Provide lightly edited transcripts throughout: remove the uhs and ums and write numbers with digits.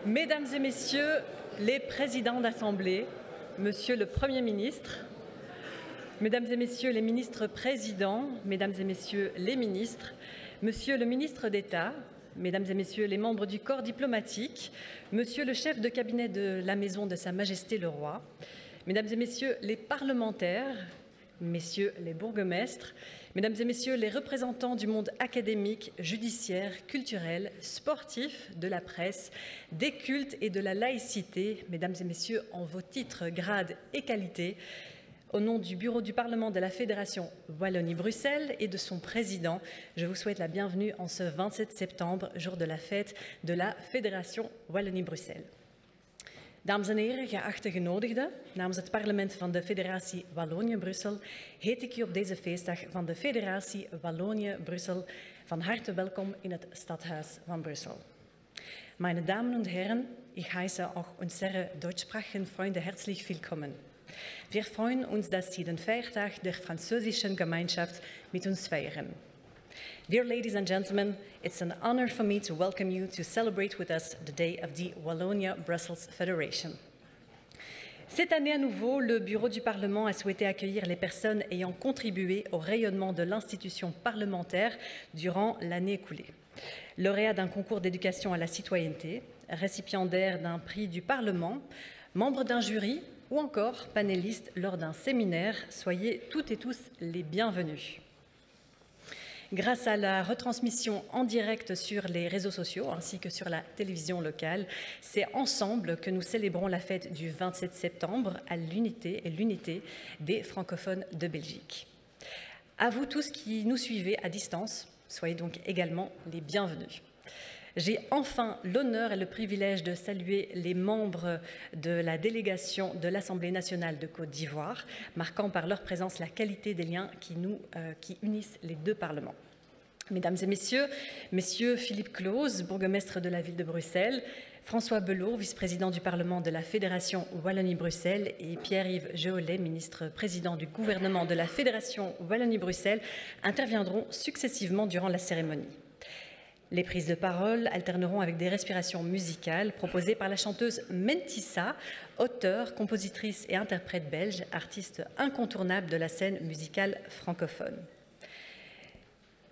Mesdames et Messieurs les présidents d'Assemblée, Monsieur le Premier ministre, Mesdames et Messieurs les ministres présidents, Mesdames et Messieurs les ministres, Monsieur le ministre d'État, Mesdames et Messieurs les membres du corps diplomatique, Monsieur le chef de cabinet de la Maison de Sa Majesté le Roi, Mesdames et Messieurs les parlementaires, Messieurs les bourgmestres, Mesdames et Messieurs les représentants du monde académique, judiciaire, culturel, sportif, de la presse, des cultes et de la laïcité, Mesdames et Messieurs en vos titres, grades et qualités, au nom du Bureau du Parlement de la Fédération Wallonie-Bruxelles et de son président, je vous souhaite la bienvenue en ce 27 septembre, jour de la fête de la Fédération Wallonie-Bruxelles. Dames en heren, geachte genodigden, namens het parlement van de Federatie Wallonië-Brussel heet ik u op deze feestdag van de Federatie Wallonië-Brussel van harte welkom in het Stadhuis van Brussel. Meine Damen und Herren, ich heiße auch unsere deutschsprachigen Freunde herzlich willkommen. Wir freuen uns, dass Sie den Feiertag der französischen Gemeinschaft mit uns feiern. Dear ladies and gentlemen, it's an honor for me to welcome you to celebrate with us the day of the Wallonia-Brussels Federation. Cette année à nouveau, le Bureau du Parlement a souhaité accueillir les personnes ayant contribué au rayonnement de l'institution parlementaire durant l'année écoulée. Lauréat d'un concours d'éducation à la citoyenneté, récipiendaire d'un prix du Parlement, membre d'un jury ou encore panéliste lors d'un séminaire, soyez toutes et tous les bienvenus. Grâce à la retransmission en direct sur les réseaux sociaux ainsi que sur la télévision locale, c'est ensemble que nous célébrons la fête du 27 septembre à l'unité des francophones de Belgique. À vous tous qui nous suivez à distance, soyez donc également les bienvenus. J'ai enfin l'honneur et le privilège de saluer les membres de la délégation de l'Assemblée nationale de Côte d'Ivoire, marquant par leur présence la qualité des liens qui unissent les deux parlements. Mesdames et Messieurs, Messieurs Philippe Claus, bourgmestre de la ville de Bruxelles, François Belot, vice-président du Parlement de la Fédération Wallonie-Bruxelles et Pierre-Yves Geolet, ministre-président du gouvernement de la Fédération Wallonie-Bruxelles, interviendront successivement durant la cérémonie. Les prises de parole alterneront avec des respirations musicales proposées par la chanteuse Mentissa, auteure, compositrice et interprète belge, artiste incontournable de la scène musicale francophone.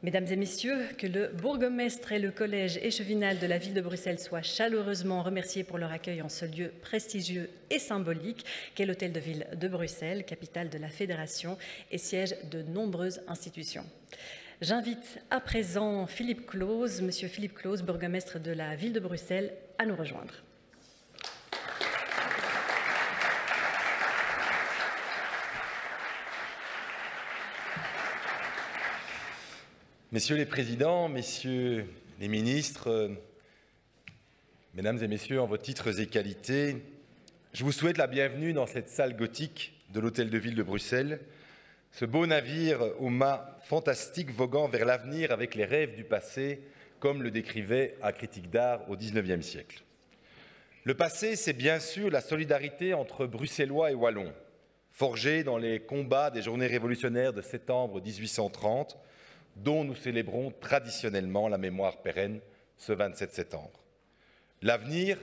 Mesdames et Messieurs, que le bourgmestre et le collège échevinal de la ville de Bruxelles soient chaleureusement remerciés pour leur accueil en ce lieu prestigieux et symbolique qu'est l'Hôtel de Ville de Bruxelles, capitale de la Fédération et siège de nombreuses institutions. J'invite à présent Philippe Claus, Monsieur Philippe Claus, bourgmestre de la ville de Bruxelles, à nous rejoindre. Messieurs les présidents, messieurs les ministres, mesdames et messieurs en vos titres et qualités, je vous souhaite la bienvenue dans cette salle gothique de l'Hôtel de Ville de Bruxelles, ce beau navire au mât fantastique voguant vers l'avenir avec les rêves du passé, comme le décrivait un critique d'art au XIXe siècle. Le passé, c'est bien sûr la solidarité entre Bruxellois et Wallons, forgée dans les combats des journées révolutionnaires de septembre 1830, dont nous célébrons traditionnellement la mémoire pérenne ce 27 septembre. L'avenir,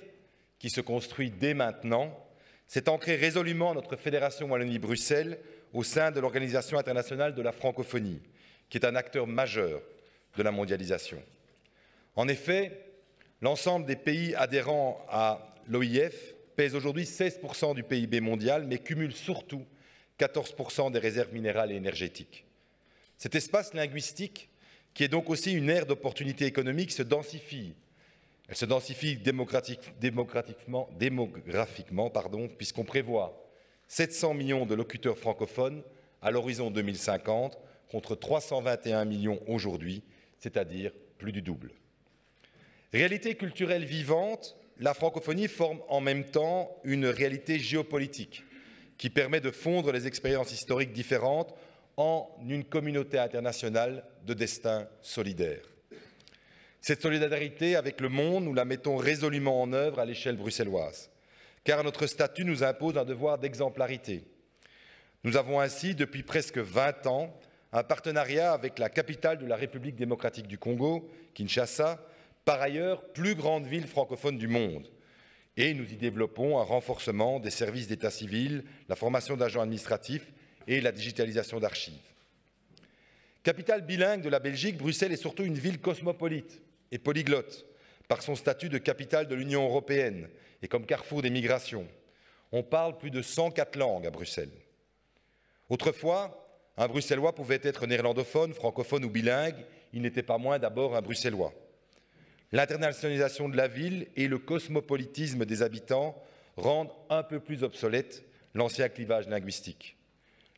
qui se construit dès maintenant, s'est ancré résolument dans notre Fédération Wallonie-Bruxelles au sein de l'Organisation internationale de la francophonie, qui est un acteur majeur de la mondialisation. En effet, l'ensemble des pays adhérents à l'OIF pèse aujourd'hui 16% du PIB mondial, mais cumule surtout 14% des réserves minérales et énergétiques. Cet espace linguistique, qui est donc aussi une ère d'opportunités économiques, se densifie. Elle se densifie démographiquement, puisqu'on prévoit 700 millions de locuteurs francophones à l'horizon 2050 contre 321 millions aujourd'hui, c'est-à-dire plus du double. Réalité culturelle vivante, la francophonie forme en même temps une réalité géopolitique qui permet de fondre les expériences historiques différentes en une communauté internationale de destin solidaire. Cette solidarité avec le monde, nous la mettons résolument en œuvre à l'échelle bruxelloise, car notre statut nous impose un devoir d'exemplarité. Nous avons ainsi, depuis presque 20 ans, un partenariat avec la capitale de la République démocratique du Congo, Kinshasa, par ailleurs plus grande ville francophone du monde, Et nous y développons un renforcement des services d'état civil, la formation d'agents administratifs et la digitalisation d'archives. Capitale bilingue de la Belgique, Bruxelles est surtout une ville cosmopolite et polyglotte, par son statut de capitale de l'Union européenne et comme carrefour des migrations. On parle plus de 104 langues à Bruxelles. Autrefois, un Bruxellois pouvait être néerlandophone, francophone ou bilingue, il n'était pas moins d'abord un Bruxellois. L'internationalisation de la ville et le cosmopolitisme des habitants rendent un peu plus obsolète l'ancien clivage linguistique.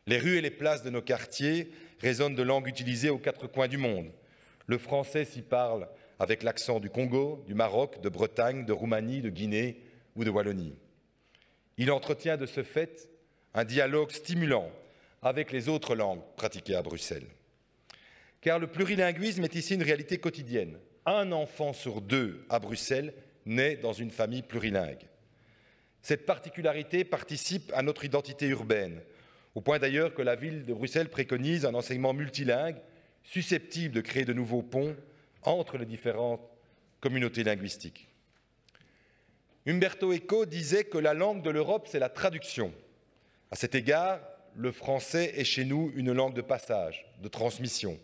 Les rues et les places de nos quartiers résonnent de langues utilisées aux quatre coins du monde. Le français s'y parle avec l'accent du Congo, du Maroc, de Bretagne, de Roumanie, de Guinée ou de Wallonie. Il entretient de ce fait un dialogue stimulant avec les autres langues pratiquées à Bruxelles. Car le plurilinguisme est ici une réalité quotidienne. Un enfant sur deux à Bruxelles naît dans une famille plurilingue. Cette particularité participe à notre identité urbaine, au point d'ailleurs que la ville de Bruxelles préconise un enseignement multilingue susceptible de créer de nouveaux ponts entre les différentes communautés linguistiques. Umberto Eco disait que la langue de l'Europe, c'est la traduction. À cet égard, le français est chez nous une langue de passage, de transmission.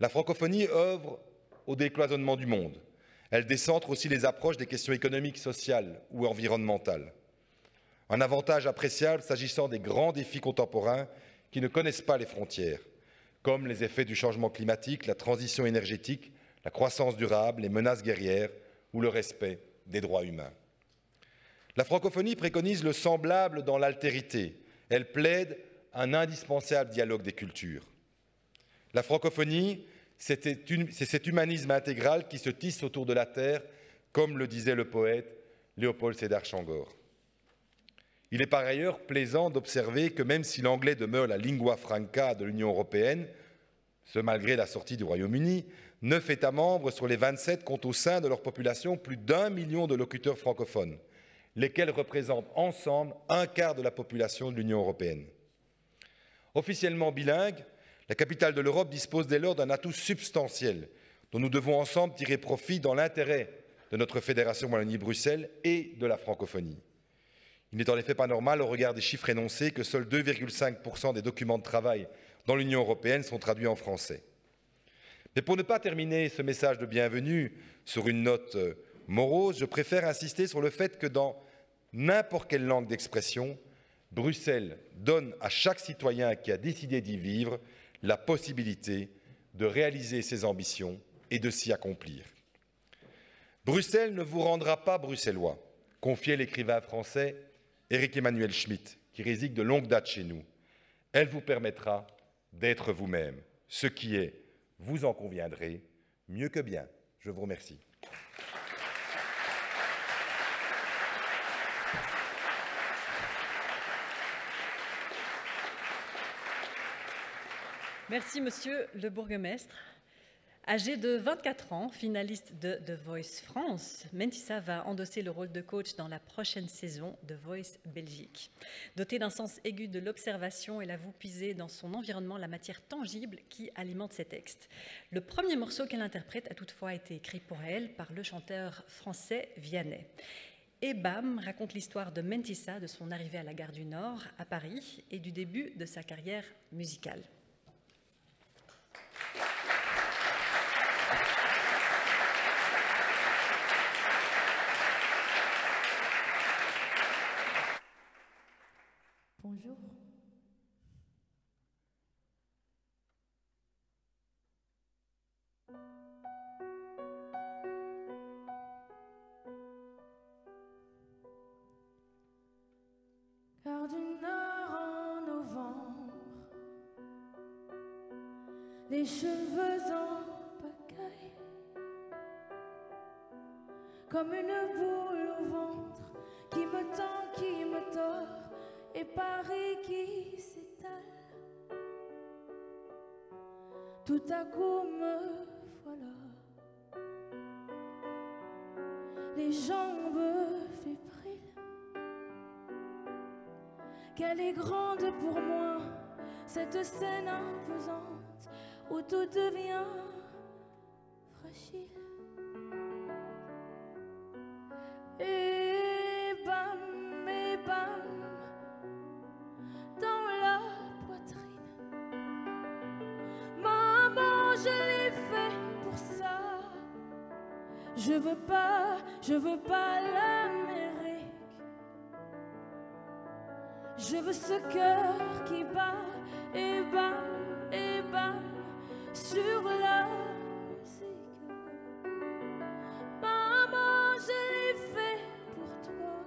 La francophonie œuvre au décloisonnement du monde. Elle décentre aussi les approches des questions économiques, sociales ou environnementales. Un avantage appréciable s'agissant des grands défis contemporains qui ne connaissent pas les frontières, comme les effets du changement climatique, la transition énergétique, la croissance durable, les menaces guerrières ou le respect des droits humains. La francophonie préconise le semblable dans l'altérité. Elle plaide un indispensable dialogue des cultures. La francophonie, c'est cet humanisme intégral qui se tisse autour de la terre, comme le disait le poète Léopold Sédar Senghor. Il est par ailleurs plaisant d'observer que même si l'anglais demeure la lingua franca de l'Union européenne, ce malgré la sortie du Royaume-Uni, 9 États membres sur les 27 comptent au sein de leur population plus d'1 million de locuteurs francophones, lesquels représentent ensemble un quart de la population de l'Union européenne. Officiellement bilingue, la capitale de l'Europe dispose dès lors d'un atout substantiel dont nous devons ensemble tirer profit dans l'intérêt de notre Fédération Wallonie-Bruxelles et de la francophonie. Il n'est en effet pas normal, au regard des chiffres énoncés, que seuls 2,5% des documents de travail dans l'Union européenne sont traduits en français. Mais pour ne pas terminer ce message de bienvenue sur une note morose, je préfère insister sur le fait que dans n'importe quelle langue d'expression, Bruxelles donne à chaque citoyen qui a décidé d'y vivre la possibilité de réaliser ses ambitions et de s'y accomplir. Bruxelles ne vous rendra pas bruxellois, confiait l'écrivain français Éric-Emmanuel Schmitt, qui réside de longue date chez nous. Elle vous permettra d'être vous-même, ce qui est, vous en conviendrez, mieux que bien. Je vous remercie. Merci, Monsieur le bourgmestre. Âgé de 24 ans, finaliste de The Voice France, Mentissa va endosser le rôle de coach dans la prochaine saison de Voice Belgique. Doté d'un sens aigu de l'observation, elle avoue puiser dans son environnement la matière tangible qui alimente ses textes. Le premier morceau qu'elle interprète a toutefois été écrit pour elle par le chanteur français Vianney. Et Bam raconte l'histoire de Mentissa, de son arrivée à la gare du Nord, à Paris, et du début de sa carrière musicale. Bonjour. Gare du Nord en novembre, les cheveux en pagaille, comme une boule au ventre qui me tend, qui me tord, et Paris qui s'étale. Tout à coup me voilà, les jambes fébriles. Qu'elle est grande pour moi, cette scène imposante où tout devient fragile. Et Je veux pas l'Amérique. Je veux ce cœur qui bat et bam sur la musique. Maman, je l'ai fait pour toi.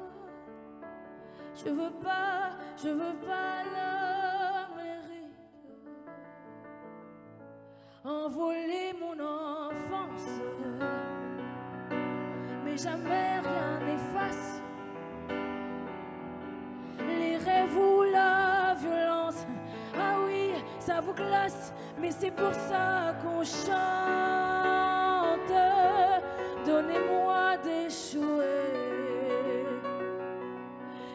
Je veux pas l'Amérique. Envoler mon enfance, mais jamais rien n'efface les rêves ou la violence. Ah oui, ça vous glace, mais c'est pour ça qu'on chante. Donnez-moi des jouets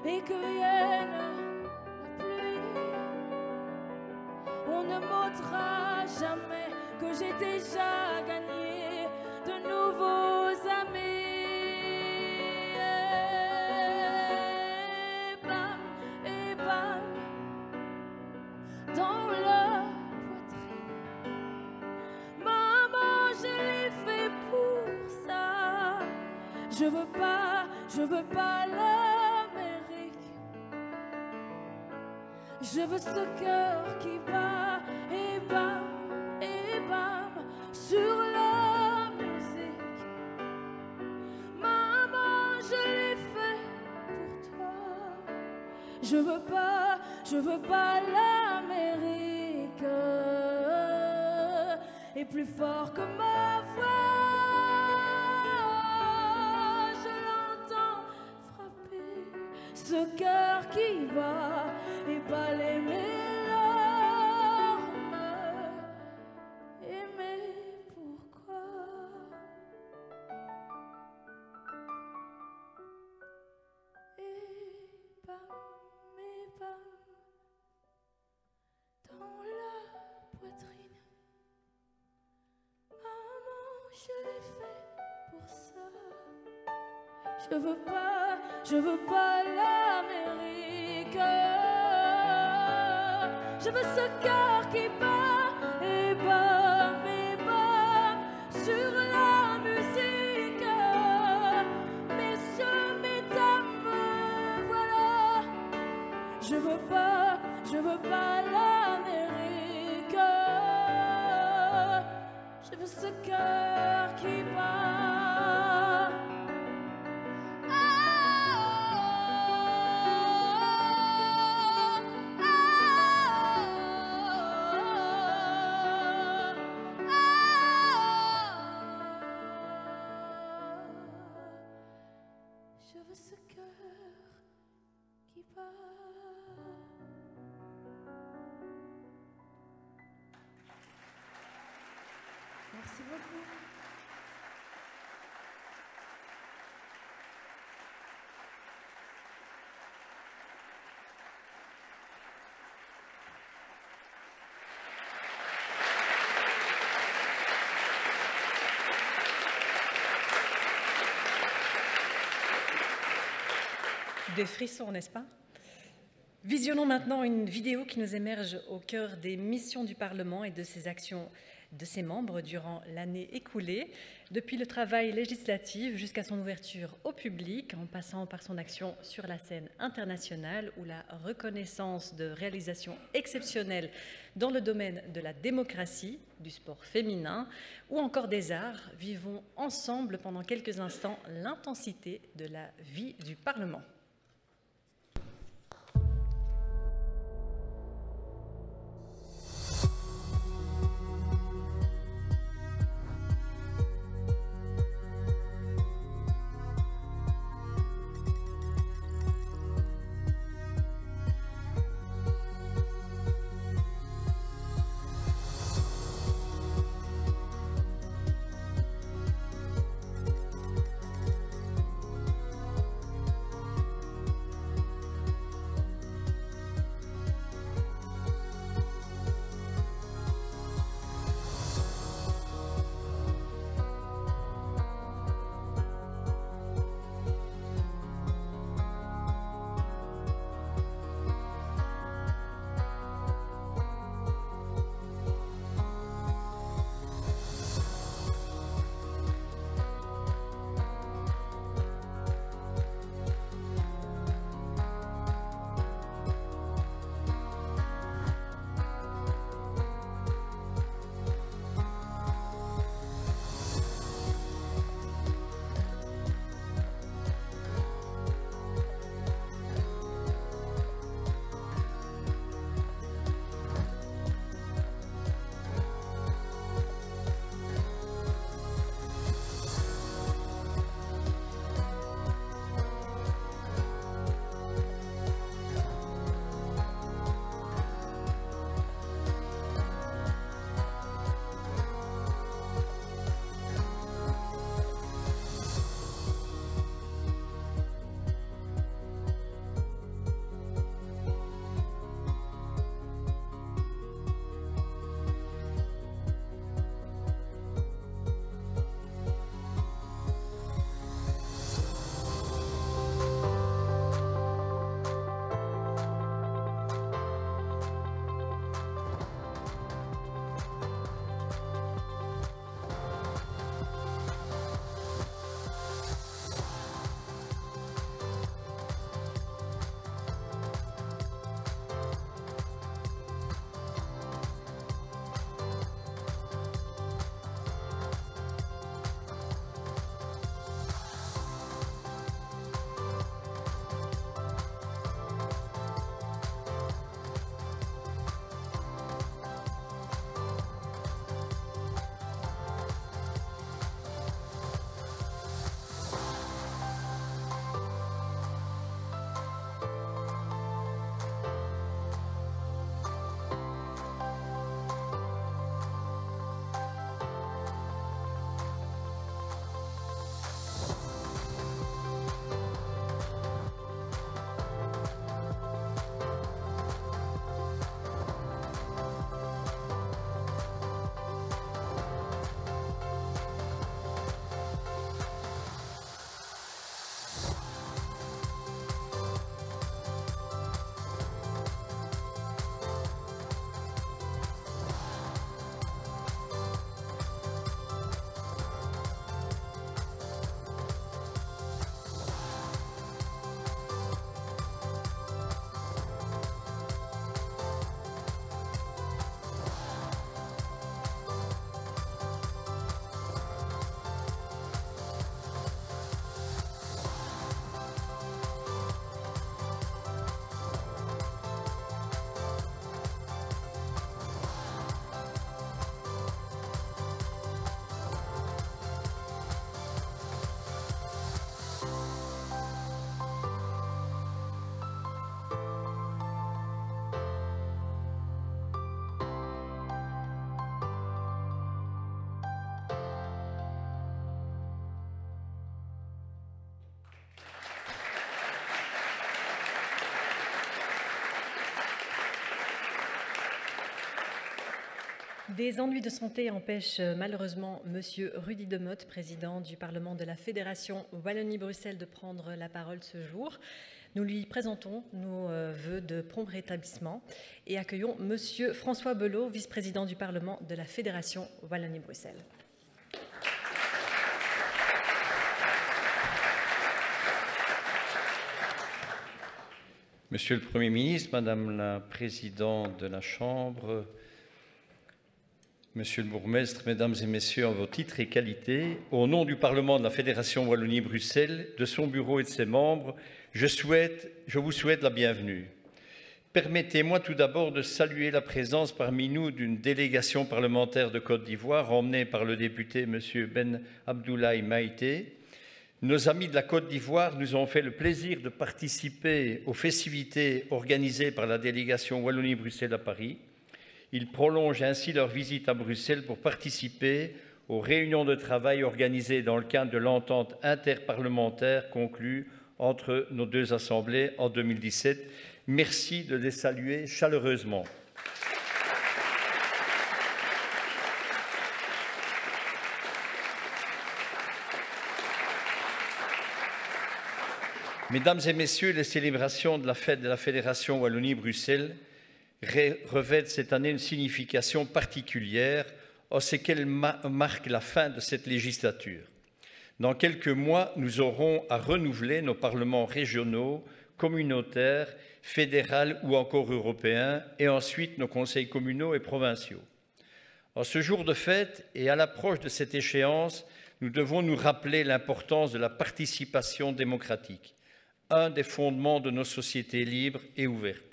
et que vienne la pluie. On ne m'ôtera jamais que j'ai déjà gagné de nouveaux amis. Et bam, dans la poitrine. Maman, je l'ai fait pour ça. Je veux pas l'Amérique. Je veux ce cœur qui bat et bam sur la musique. Maman, je l'ai fait pour toi. Je veux pas l'Amérique. Et plus fort que ma voix, je l'entends frapper ce cœur qui va et balayer mes larmes. Mais pourquoi? Et bam, dans la poitrine. Maman, je l'ai fait pour ça. Je veux pas l'Amérique. Je veux ce cœur qui bat et bam sur la musique. Messieurs, mesdames, voilà. Je veux pas l'Amérique. Je veux ce cœur qui bat. Je veux ce cœur qui bat. Merci beaucoup. Des frissons, n'est-ce pas? Visionnons maintenant une vidéo qui nous émerge au cœur des missions du Parlement et de ses actions de ses membres durant l'année écoulée, depuis le travail législatif jusqu'à son ouverture au public, en passant par son action sur la scène internationale ou la reconnaissance de réalisations exceptionnelles dans le domaine de la démocratie, du sport féminin ou encore des arts. Vivons ensemble pendant quelques instants l'intensité de la vie du Parlement. Des ennuis de santé empêchent malheureusement Monsieur Rudy Demotte, président du Parlement de la Fédération Wallonie-Bruxelles, de prendre la parole ce jour. Nous lui présentons nos vœux de prompt rétablissement et accueillons Monsieur François Belot, vice-président du Parlement de la Fédération Wallonie-Bruxelles. Monsieur le Premier ministre, Madame la Présidente de la Chambre, Monsieur le bourgmestre, Mesdames et Messieurs, en vos titres et qualités, au nom du Parlement de la Fédération Wallonie-Bruxelles, de son bureau et de ses membres, je vous souhaite la bienvenue. Permettez-moi tout d'abord de saluer la présence parmi nous d'une délégation parlementaire de Côte d'Ivoire emmenée par le député Monsieur Ben Abdoulaye Maïté. Nos amis de la Côte d'Ivoire nous ont fait le plaisir de participer aux festivités organisées par la délégation Wallonie-Bruxelles à Paris. Ils prolongent ainsi leur visite à Bruxelles pour participer aux réunions de travail organisées dans le cadre de l'entente interparlementaire conclue entre nos deux assemblées en 2017. Merci de les saluer chaleureusement. Mesdames et Messieurs, les célébrations de la fête de la Fédération Wallonie-Bruxelles revêtent cette année une signification particulière, en ce qu'elle marque la fin de cette législature. Dans quelques mois, nous aurons à renouveler nos parlements régionaux, communautaires, fédéraux ou encore européens, et ensuite nos conseils communaux et provinciaux. En ce jour de fête et à l'approche de cette échéance, nous devons nous rappeler l'importance de la participation démocratique, un des fondements de nos sociétés libres et ouvertes.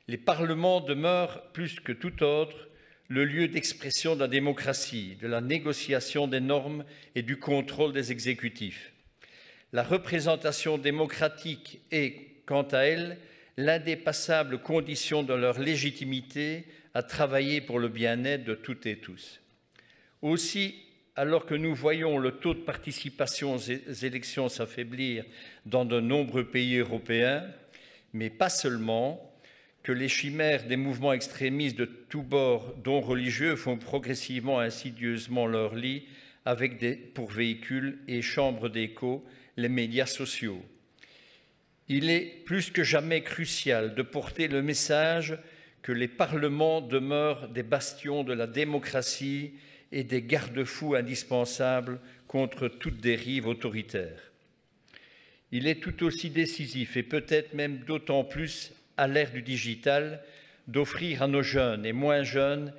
Les parlements demeurent, plus que tout autre, le lieu d'expression de la démocratie, de la négociation des normes et du contrôle des exécutifs. La représentation démocratique est, quant à elle, l'indépassable condition de leur légitimité à travailler pour le bien-être de toutes et tous. Aussi, alors que nous voyons le taux de participation aux élections s'affaiblir dans de nombreux pays européens, mais pas seulement, que les chimères des mouvements extrémistes de tous bords, dont religieux, font progressivement, insidieusement leur lit avec pour véhicules et chambres d'écho les médias sociaux. Il est plus que jamais crucial de porter le message que les parlements demeurent des bastions de la démocratie et des garde-fous indispensables contre toute dérive autoritaire. Il est tout aussi décisif et peut-être même d'autant plus à l'ère du digital, d'offrir à nos jeunes et moins jeunes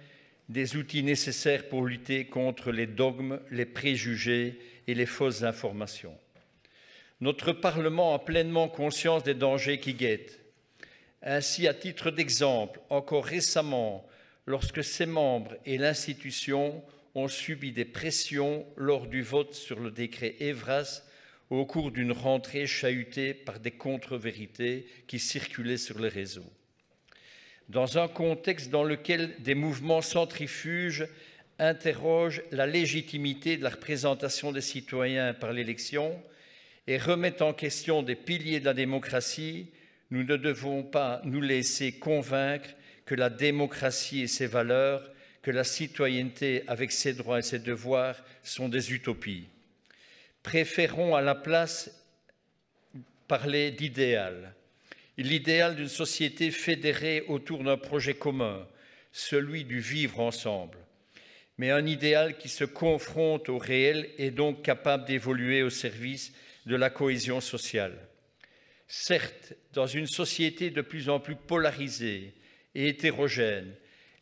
des outils nécessaires pour lutter contre les dogmes, les préjugés et les fausses informations. Notre Parlement a pleinement conscience des dangers qui guettent. Ainsi, à titre d'exemple, encore récemment, lorsque ses membres et l'institution ont subi des pressions lors du vote sur le décret Evras, au cours d'une rentrée chahutée par des contre-vérités qui circulaient sur les réseaux. Dans un contexte dans lequel des mouvements centrifuges interrogent la légitimité de la représentation des citoyens par l'élection et remettent en question des piliers de la démocratie, nous ne devons pas nous laisser convaincre que la démocratie et ses valeurs, que la citoyenneté avec ses droits et ses devoirs sont des utopies. Préférons à la place parler d'idéal. L'idéal d'une société fédérée autour d'un projet commun, celui du vivre ensemble. Mais un idéal qui se confronte au réel et donc capable d'évoluer au service de la cohésion sociale. Certes, dans une société de plus en plus polarisée et hétérogène,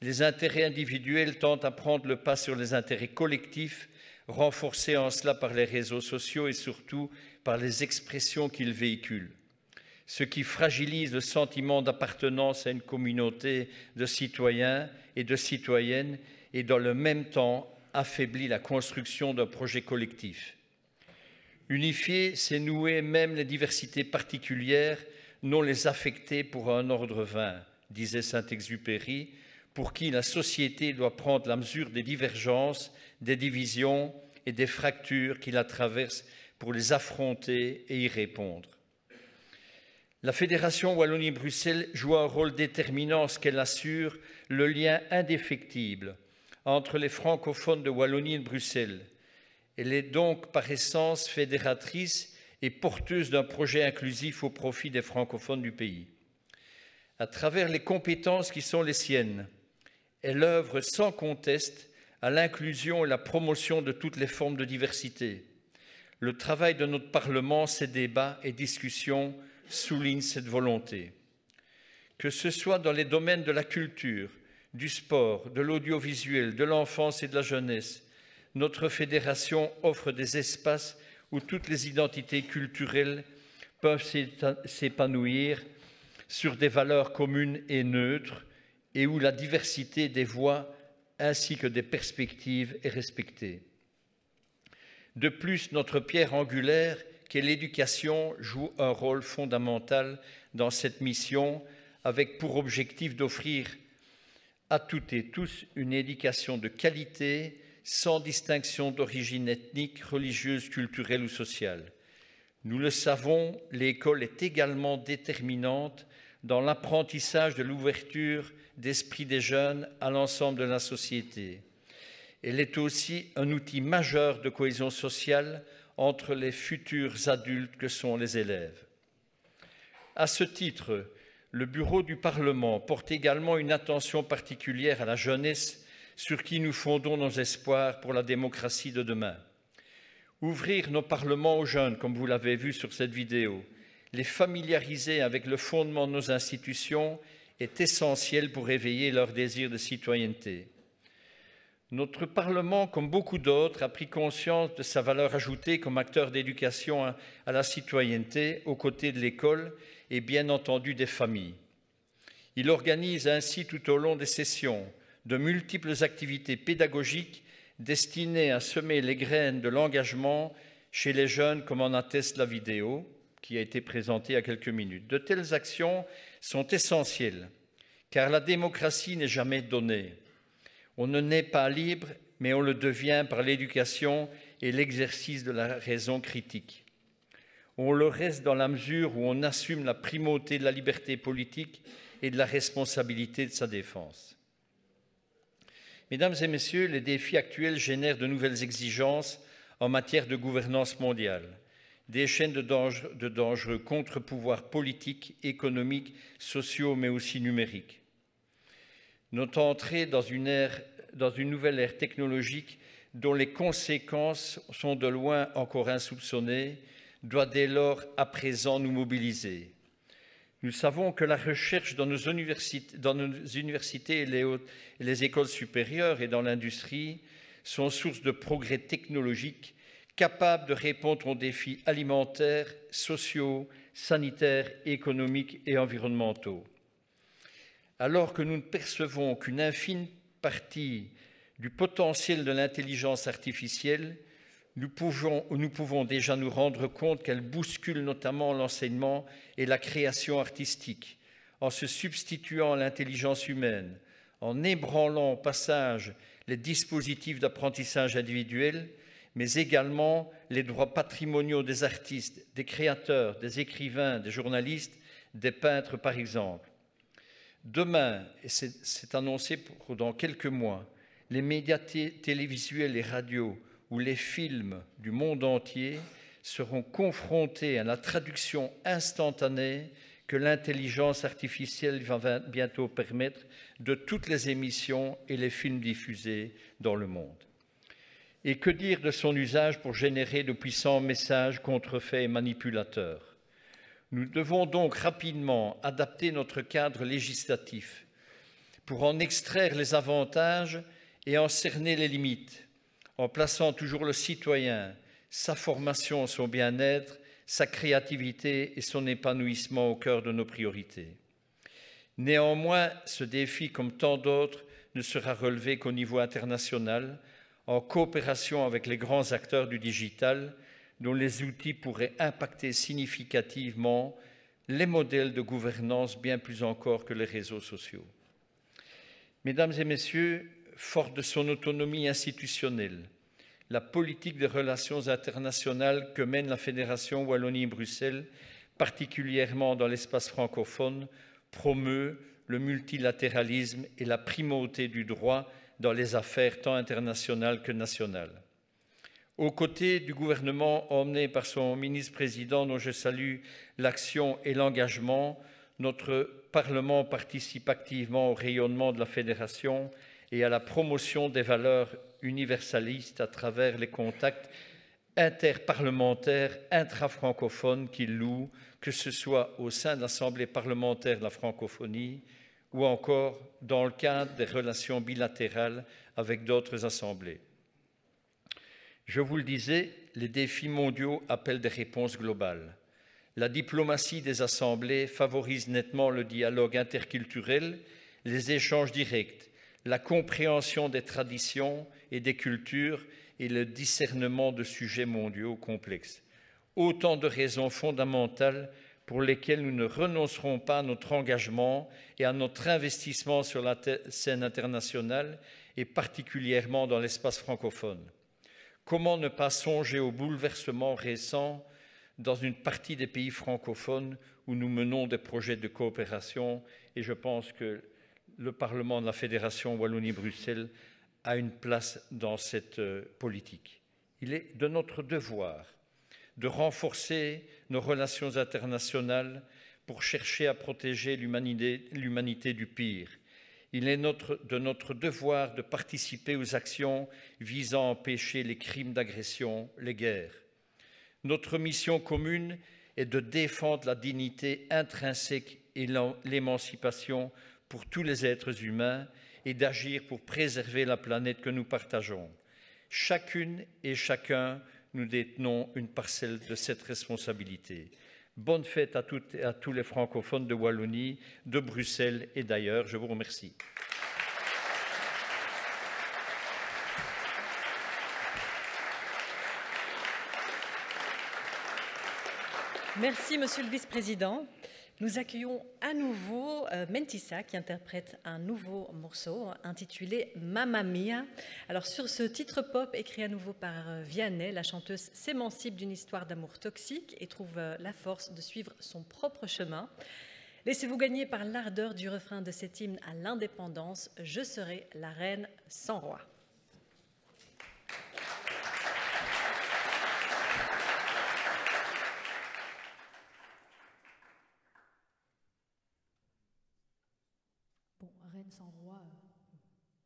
les intérêts individuels tendent à prendre le pas sur les intérêts collectifs, renforcés en cela par les réseaux sociaux et surtout par les expressions qu'ils véhiculent, ce qui fragilise le sentiment d'appartenance à une communauté de citoyens et de citoyennes et dans le même temps affaiblit la construction d'un projet collectif. Unifier, c'est nouer même les diversités particulières, non les affecter pour un ordre vain, disait Saint-Exupéry, pour qui la société doit prendre la mesure des divergences, des divisions et des fractures qui la traversent pour les affronter et y répondre. La Fédération Wallonie-Bruxelles joue un rôle déterminant en ce qu'elle assure le lien indéfectible entre les francophones de Wallonie et de Bruxelles. Elle est donc par essence fédératrice et porteuse d'un projet inclusif au profit des francophones du pays. À travers les compétences qui sont les siennes, elle œuvre sans conteste à l'inclusion et la promotion de toutes les formes de diversité. Le travail de notre Parlement, ses débats et discussions soulignent cette volonté. Que ce soit dans les domaines de la culture, du sport, de l'audiovisuel, de l'enfance et de la jeunesse, notre fédération offre des espaces où toutes les identités culturelles peuvent s'épanouir sur des valeurs communes et neutres et où la diversité des voix ainsi que des perspectives est respectée. De plus, notre pierre angulaire, qu'est l'éducation, joue un rôle fondamental dans cette mission, avec pour objectif d'offrir à toutes et tous une éducation de qualité, sans distinction d'origine ethnique, religieuse, culturelle ou sociale. Nous le savons, l'école est également déterminante dans l'apprentissage de l'ouverture d'esprit des jeunes à l'ensemble de la société. Elle est aussi un outil majeur de cohésion sociale entre les futurs adultes que sont les élèves. À ce titre, le Bureau du Parlement porte également une attention particulière à la jeunesse sur qui nous fondons nos espoirs pour la démocratie de demain. Ouvrir nos parlements aux jeunes, comme vous l'avez vu sur cette vidéo, les familiariser avec le fondement de nos institutions est essentiel pour éveiller leur désir de citoyenneté. Notre Parlement, comme beaucoup d'autres, a pris conscience de sa valeur ajoutée comme acteur d'éducation à la citoyenneté aux côtés de l'école et bien entendu des familles. Il organise ainsi tout au long des sessions de multiples activités pédagogiques destinées à semer les graines de l'engagement chez les jeunes, comme en atteste la vidéo qui a été présentée il y a quelques minutes. De telles actions sont essentielles, car la démocratie n'est jamais donnée. On ne naît pas libre, mais on le devient par l'éducation et l'exercice de la raison critique. On le reste dans la mesure où on assume la primauté de la liberté politique et de la responsabilité de sa défense. Mesdames et messieurs, les défis actuels génèrent de nouvelles exigences en matière de gouvernance mondiale, des chaînes de dangereux contre-pouvoirs politiques, économiques, sociaux, mais aussi numériques. Notre entrée dans une nouvelle ère technologique dont les conséquences sont de loin encore insoupçonnées doit dès lors à présent nous mobiliser. Nous savons que la recherche dans nos universités et les écoles supérieures et dans l'industrie sont source de progrès technologiques capables de répondre aux défis alimentaires, sociaux, sanitaires, économiques et environnementaux. Alors que nous ne percevons qu'une infime partie du potentiel de l'intelligence artificielle, nous pouvons déjà nous rendre compte qu'elle bouscule notamment l'enseignement et la création artistique, en se substituant à l'intelligence humaine, en ébranlant au passage les dispositifs d'apprentissage individuel, mais également les droits patrimoniaux des artistes, des créateurs, des écrivains, des journalistes, des peintres par exemple. Demain, et c'est annoncé pour dans quelques mois, les médias télévisuels et radios ou les films du monde entier seront confrontés à la traduction instantanée que l'intelligence artificielle va bientôt permettre de toutes les émissions et les films diffusés dans le monde. Et que dire de son usage pour générer de puissants messages contrefaits et manipulateurs? Nous devons donc rapidement adapter notre cadre législatif pour en extraire les avantages et en cerner les limites, en plaçant toujours le citoyen, sa formation, son bien-être, sa créativité et son épanouissement au cœur de nos priorités. Néanmoins, ce défi, comme tant d'autres, ne sera relevé qu'au niveau international, en coopération avec les grands acteurs du digital, dont les outils pourraient impacter significativement les modèles de gouvernance bien plus encore que les réseaux sociaux. Mesdames et messieurs, forte de son autonomie institutionnelle, la politique des relations internationales que mène la Fédération Wallonie-Bruxelles, particulièrement dans l'espace francophone, promeut le multilatéralisme et la primauté du droit dans les affaires tant internationales que nationales. Aux côtés du gouvernement emmené par son ministre-président, dont je salue l'action et l'engagement, notre Parlement participe activement au rayonnement de la Fédération et à la promotion des valeurs universalistes à travers les contacts interparlementaires intra-francophones qu'il loue, que ce soit au sein de l'Assemblée parlementaire de la francophonie ou encore dans le cadre des relations bilatérales avec d'autres assemblées. Je vous le disais, les défis mondiaux appellent des réponses globales. La diplomatie des assemblées favorise nettement le dialogue interculturel, les échanges directs, la compréhension des traditions et des cultures et le discernement de sujets mondiaux complexes. Autant de raisons fondamentales pour lesquelles nous ne renoncerons pas à notre engagement et à notre investissement sur la scène internationale et particulièrement dans l'espace francophone. Comment ne pas songer aux bouleversements récents dans une partie des pays francophones où nous menons des projets de coopération, et je pense que le Parlement de la Fédération Wallonie-Bruxelles a une place dans cette politique. Il est de notre devoir de renforcer nos relations internationales pour chercher à protéger l'humanité du pire. Il est de notre devoir de participer aux actions visant à empêcher les crimes d'agression, les guerres. Notre mission commune est de défendre la dignité intrinsèque et l'émancipation pour tous les êtres humains et d'agir pour préserver la planète que nous partageons. Chacune et chacun, nous détenons une parcelle de cette responsabilité. Bonne fête à toutes et à tous les francophones de Wallonie, de Bruxelles et d'ailleurs. Je vous remercie. Merci, Monsieur le Vice-président. Nous accueillons à nouveau Mentissa qui interprète un nouveau morceau intitulé Mamma Mia. Alors sur ce titre pop écrit à nouveau par Vianney, la chanteuse s'émancipe d'une histoire d'amour toxique et trouve la force de suivre son propre chemin. Laissez-vous gagner par l'ardeur du refrain de cet hymne à l'indépendance. Je serai la reine sans roi. Reine sans roi,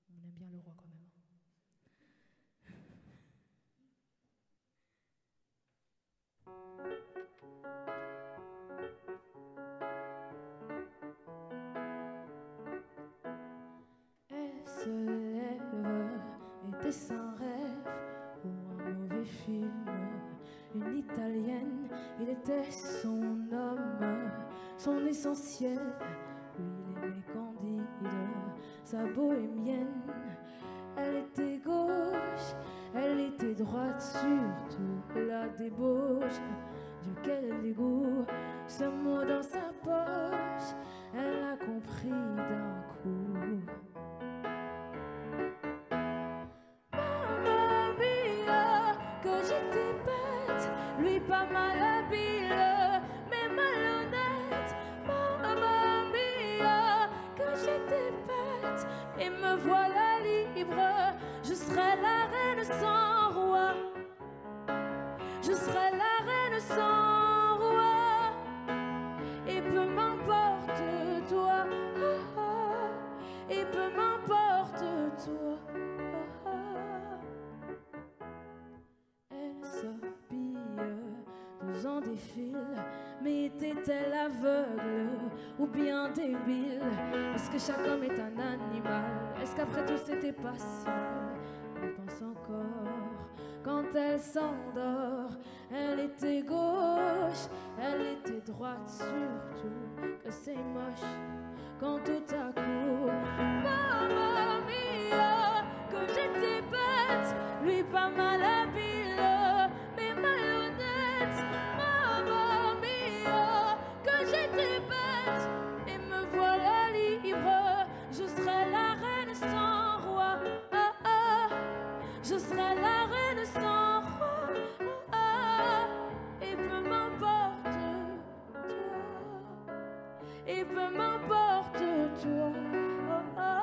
on aime bien le roi quand même. Elle se lève, était-ce un rêve ou un mauvais film? Une Italienne, il était son homme, son essentiel. Lui, il aimait Candide, sa bohémienne. Elle était gauche, elle était droite, surtout la débauche. Dieu, quel dégoût, ce mot dans sa poche, elle a compris d'un coup. Mamma mia, que j'étais bête, lui pas mal habile, mais malhonnête. Mamma mia, que j'étais bête, et me voilà libre. Je serai la reine sans roi. Je serai la reine sans roi. Et peu m'importe toi, ah, ah, et peu m'importe toi. Ah, ah. Elle s'habille, 2 ans défilent, mais était-elle aveugle ou bien débile? Est-ce que chaque homme est un animal? Est-ce qu'après tout c'était pas seul? Elle pense encore quand elle s'endort. Elle était gauche, elle était droite, surtout que c'est moche quand tout à coup, mamma mia, que j'étais bête, lui pas mal habile, mais malhonnête. Mamma mia, que j'étais bête, et me voilà libre. Je serai la reine sans roi, ah, ah. Je serai la reine sans roi, ah, ah. Et peu m'importe toi, et peu m'importe toi, ah, ah.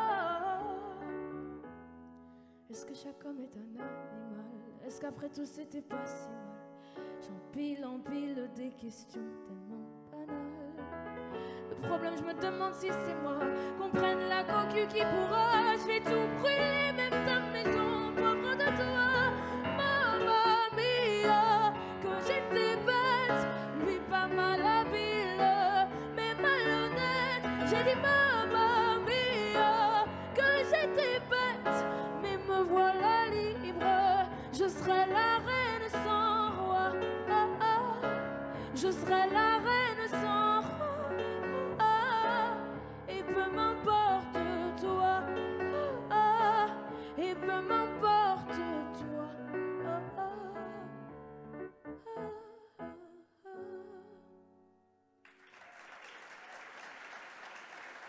chaque homme est un animal. Est-ce qu'après tout c'était pas si mal? J'empile des questions tellement banales. Le problème, je me demande si c'est moi qu'on prenne la coque qui pourra. Je vais tout brûler, même ta maison, pauvre de toi. Mamma mia, que j'étais bête, lui pas mal habile, mais malhonnête. J'ai dit mamma mia, que j'étais bête, mais me voilà libre. Je serai la reine sans roi, je serai la reine sans roi, et peu m'importe toi, et peu m'importe toi.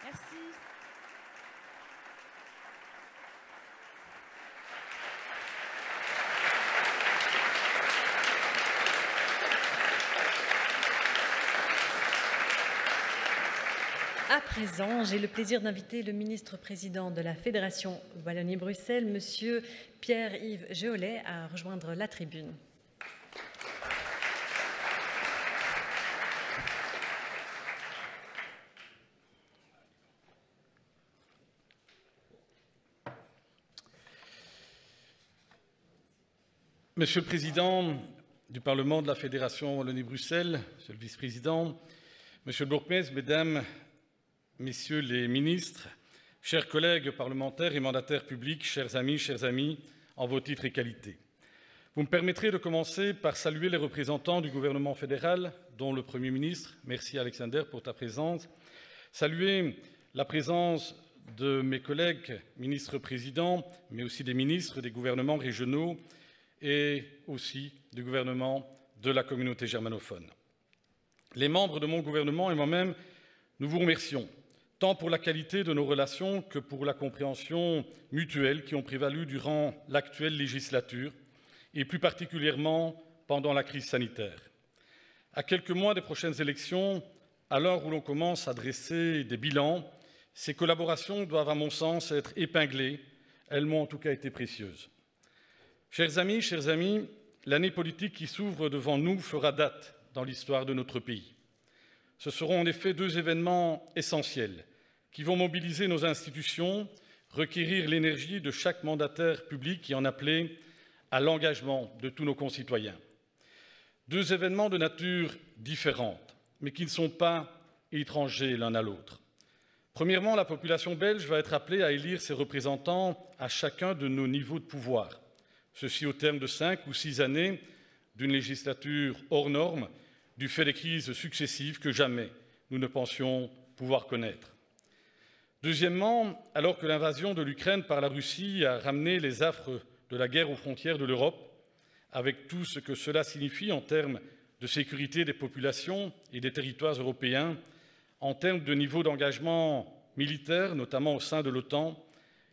Merci. À présent, j'ai le plaisir d'inviter le ministre-président de la Fédération Wallonie-Bruxelles, Monsieur Pierre-Yves Géolet, à rejoindre la tribune. Monsieur le Président du Parlement de la Fédération Wallonie-Bruxelles, Monsieur le Vice-président, Monsieur le Bourgmestre, Mesdames, Messieurs les ministres, chers collègues parlementaires et mandataires publics, chers amis, en vos titres et qualités. Vous me permettrez de commencer par saluer les représentants du gouvernement fédéral, dont le Premier ministre, merci Alexander pour ta présence, saluer la présence de mes collègues ministres-présidents, mais aussi des ministres des gouvernements régionaux et aussi du gouvernement de la communauté germanophone. Les membres de mon gouvernement et moi-même, nous vous remercions, tant pour la qualité de nos relations que pour la compréhension mutuelle qui ont prévalu durant l'actuelle législature et plus particulièrement pendant la crise sanitaire. À quelques mois des prochaines élections, à l'heure où l'on commence à dresser des bilans, ces collaborations doivent, à mon sens, être épinglées. Elles m'ont en tout cas été précieuses. Chers amis, l'année politique qui s'ouvre devant nous fera date dans l'histoire de notre pays. Ce seront en effet deux événements essentiels qui vont mobiliser nos institutions, requérir l'énergie de chaque mandataire public et en appeler à l'engagement de tous nos concitoyens. Deux événements de nature différente, mais qui ne sont pas étrangers l'un à l'autre. Premièrement, la population belge va être appelée à élire ses représentants à chacun de nos niveaux de pouvoir. Ceci au terme de 5 ou 6 années d'une législature hors norme, du fait des crises successives que jamais nous ne pensions pouvoir connaître. Deuxièmement, alors que l'invasion de l'Ukraine par la Russie a ramené les affres de la guerre aux frontières de l'Europe, avec tout ce que cela signifie en termes de sécurité des populations et des territoires européens, en termes de niveau d'engagement militaire, notamment au sein de l'OTAN,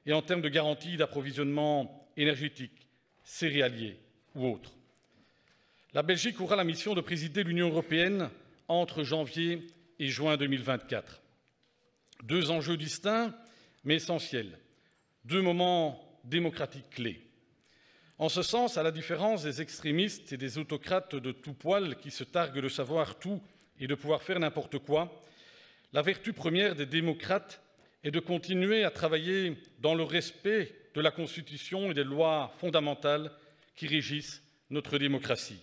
et en termes de garantie d'approvisionnement énergétique, céréalier ou autre. La Belgique aura la mission de présider l'Union européenne entre janvier et juin 2024. Deux enjeux distincts, mais essentiels. Deux moments démocratiques clés. En ce sens, à la différence des extrémistes et des autocrates de tout poil qui se targuent de savoir tout et de pouvoir faire n'importe quoi, la vertu première des démocrates est de continuer à travailler dans le respect de la Constitution et des lois fondamentales qui régissent notre démocratie.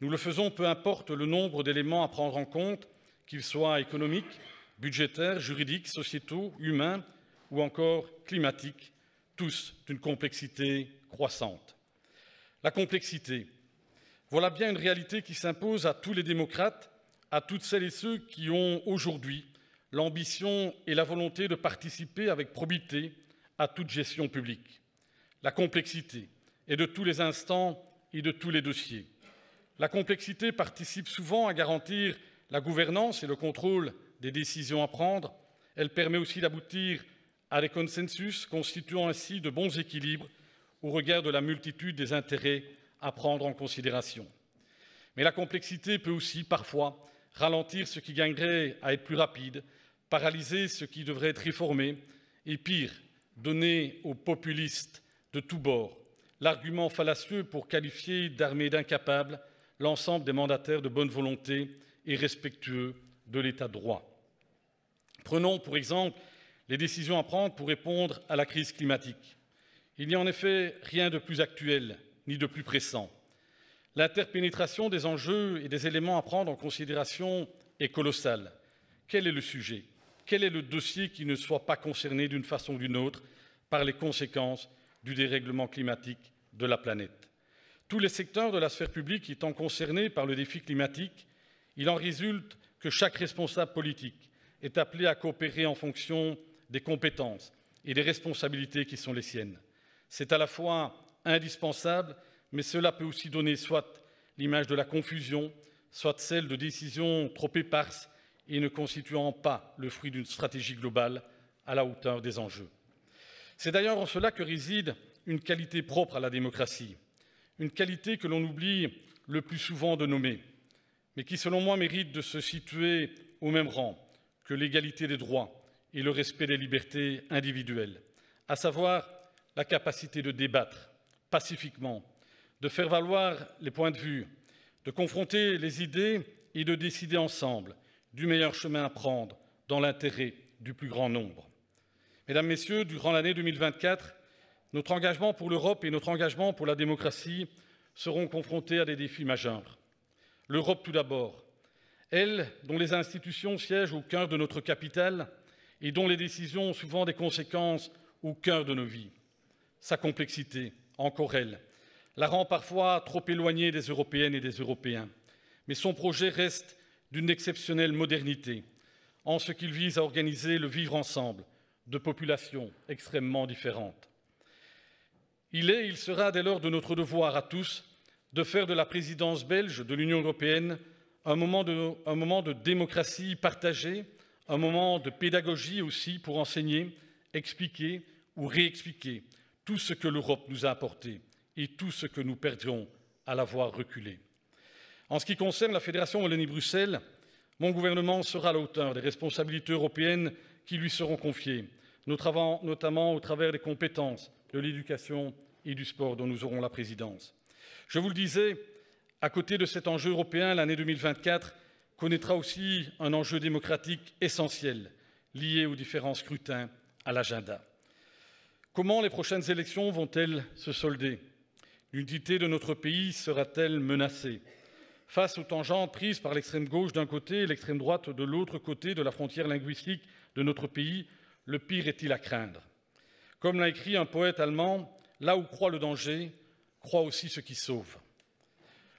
Nous le faisons peu importe le nombre d'éléments à prendre en compte, qu'ils soient économiques, budgétaires, juridiques, sociétaux, humains ou encore climatiques, tous d'une complexité croissante. La complexité, voilà bien une réalité qui s'impose à tous les démocrates, à toutes celles et ceux qui ont aujourd'hui l'ambition et la volonté de participer avec probité à toute gestion publique. La complexité est de tous les instants et de tous les dossiers. La complexité participe souvent à garantir la gouvernance et le contrôle des décisions à prendre. Elle permet aussi d'aboutir à des consensus, constituant ainsi de bons équilibres au regard de la multitude des intérêts à prendre en considération. Mais la complexité peut aussi, parfois, ralentir ce qui gagnerait à être plus rapide, paralyser ce qui devrait être réformé, et pire, donner aux populistes de tous bords, l'argument fallacieux pour qualifier d'armée d'incapables l'ensemble des mandataires de bonne volonté et respectueux de l'état de droit. Prenons pour exemple les décisions à prendre pour répondre à la crise climatique. Il n'y a en effet rien de plus actuel ni de plus pressant. L'interpénétration des enjeux et des éléments à prendre en considération est colossale. Quel est le sujet? Quel est le dossier qui ne soit pas concerné d'une façon ou d'une autre par les conséquences du dérèglement climatique de la planète? Tous les secteurs de la sphère publique étant concernés par le défi climatique, il en résulte que chaque responsable politique est appelé à coopérer en fonction des compétences et des responsabilités qui sont les siennes. C'est à la fois indispensable, mais cela peut aussi donner soit l'image de la confusion, soit celle de décisions trop éparses et ne constituant pas le fruit d'une stratégie globale à la hauteur des enjeux. C'est d'ailleurs en cela que réside une qualité propre à la démocratie, une qualité que l'on oublie le plus souvent de nommer, mais qui, selon moi, mérite de se situer au même rang que l'égalité des droits et le respect des libertés individuelles, à savoir la capacité de débattre pacifiquement, de faire valoir les points de vue, de confronter les idées et de décider ensemble du meilleur chemin à prendre dans l'intérêt du plus grand nombre. Mesdames, Messieurs, durant l'année 2024, notre engagement pour l'Europe et notre engagement pour la démocratie seront confrontés à des défis majeurs. L'Europe tout d'abord, elle dont les institutions siègent au cœur de notre capitale et dont les décisions ont souvent des conséquences au cœur de nos vies. Sa complexité, encore elle, la rend parfois trop éloignée des Européennes et des Européens. Mais son projet reste d'une exceptionnelle modernité, en ce qu'il vise à organiser le vivre ensemble de populations extrêmement différentes. Il sera dès lors de notre devoir à tous de faire de la présidence belge de l'Union européenne un moment de démocratie partagée, un moment de pédagogie aussi pour enseigner, expliquer ou réexpliquer tout ce que l'Europe nous a apporté et tout ce que nous perdrions à l'avoir reculé. En ce qui concerne la Fédération Wallonie-Bruxelles, mon gouvernement sera à la hauteur des responsabilités européennes qui lui seront confiées, notamment au travers des compétences de l'éducation et du sport dont nous aurons la présidence. Je vous le disais, à côté de cet enjeu européen, l'année 2024 connaîtra aussi un enjeu démocratique essentiel lié aux différents scrutins à l'agenda. Comment les prochaines élections vont-elles se solder? L'unité de notre pays sera-t-elle menacée? Face aux tangentes prises par l'extrême gauche d'un côté et l'extrême droite de l'autre côté de la frontière linguistique de notre pays, le pire est-il à craindre? Comme l'a écrit un poète allemand, là où croit le danger, croit aussi ce qui sauve.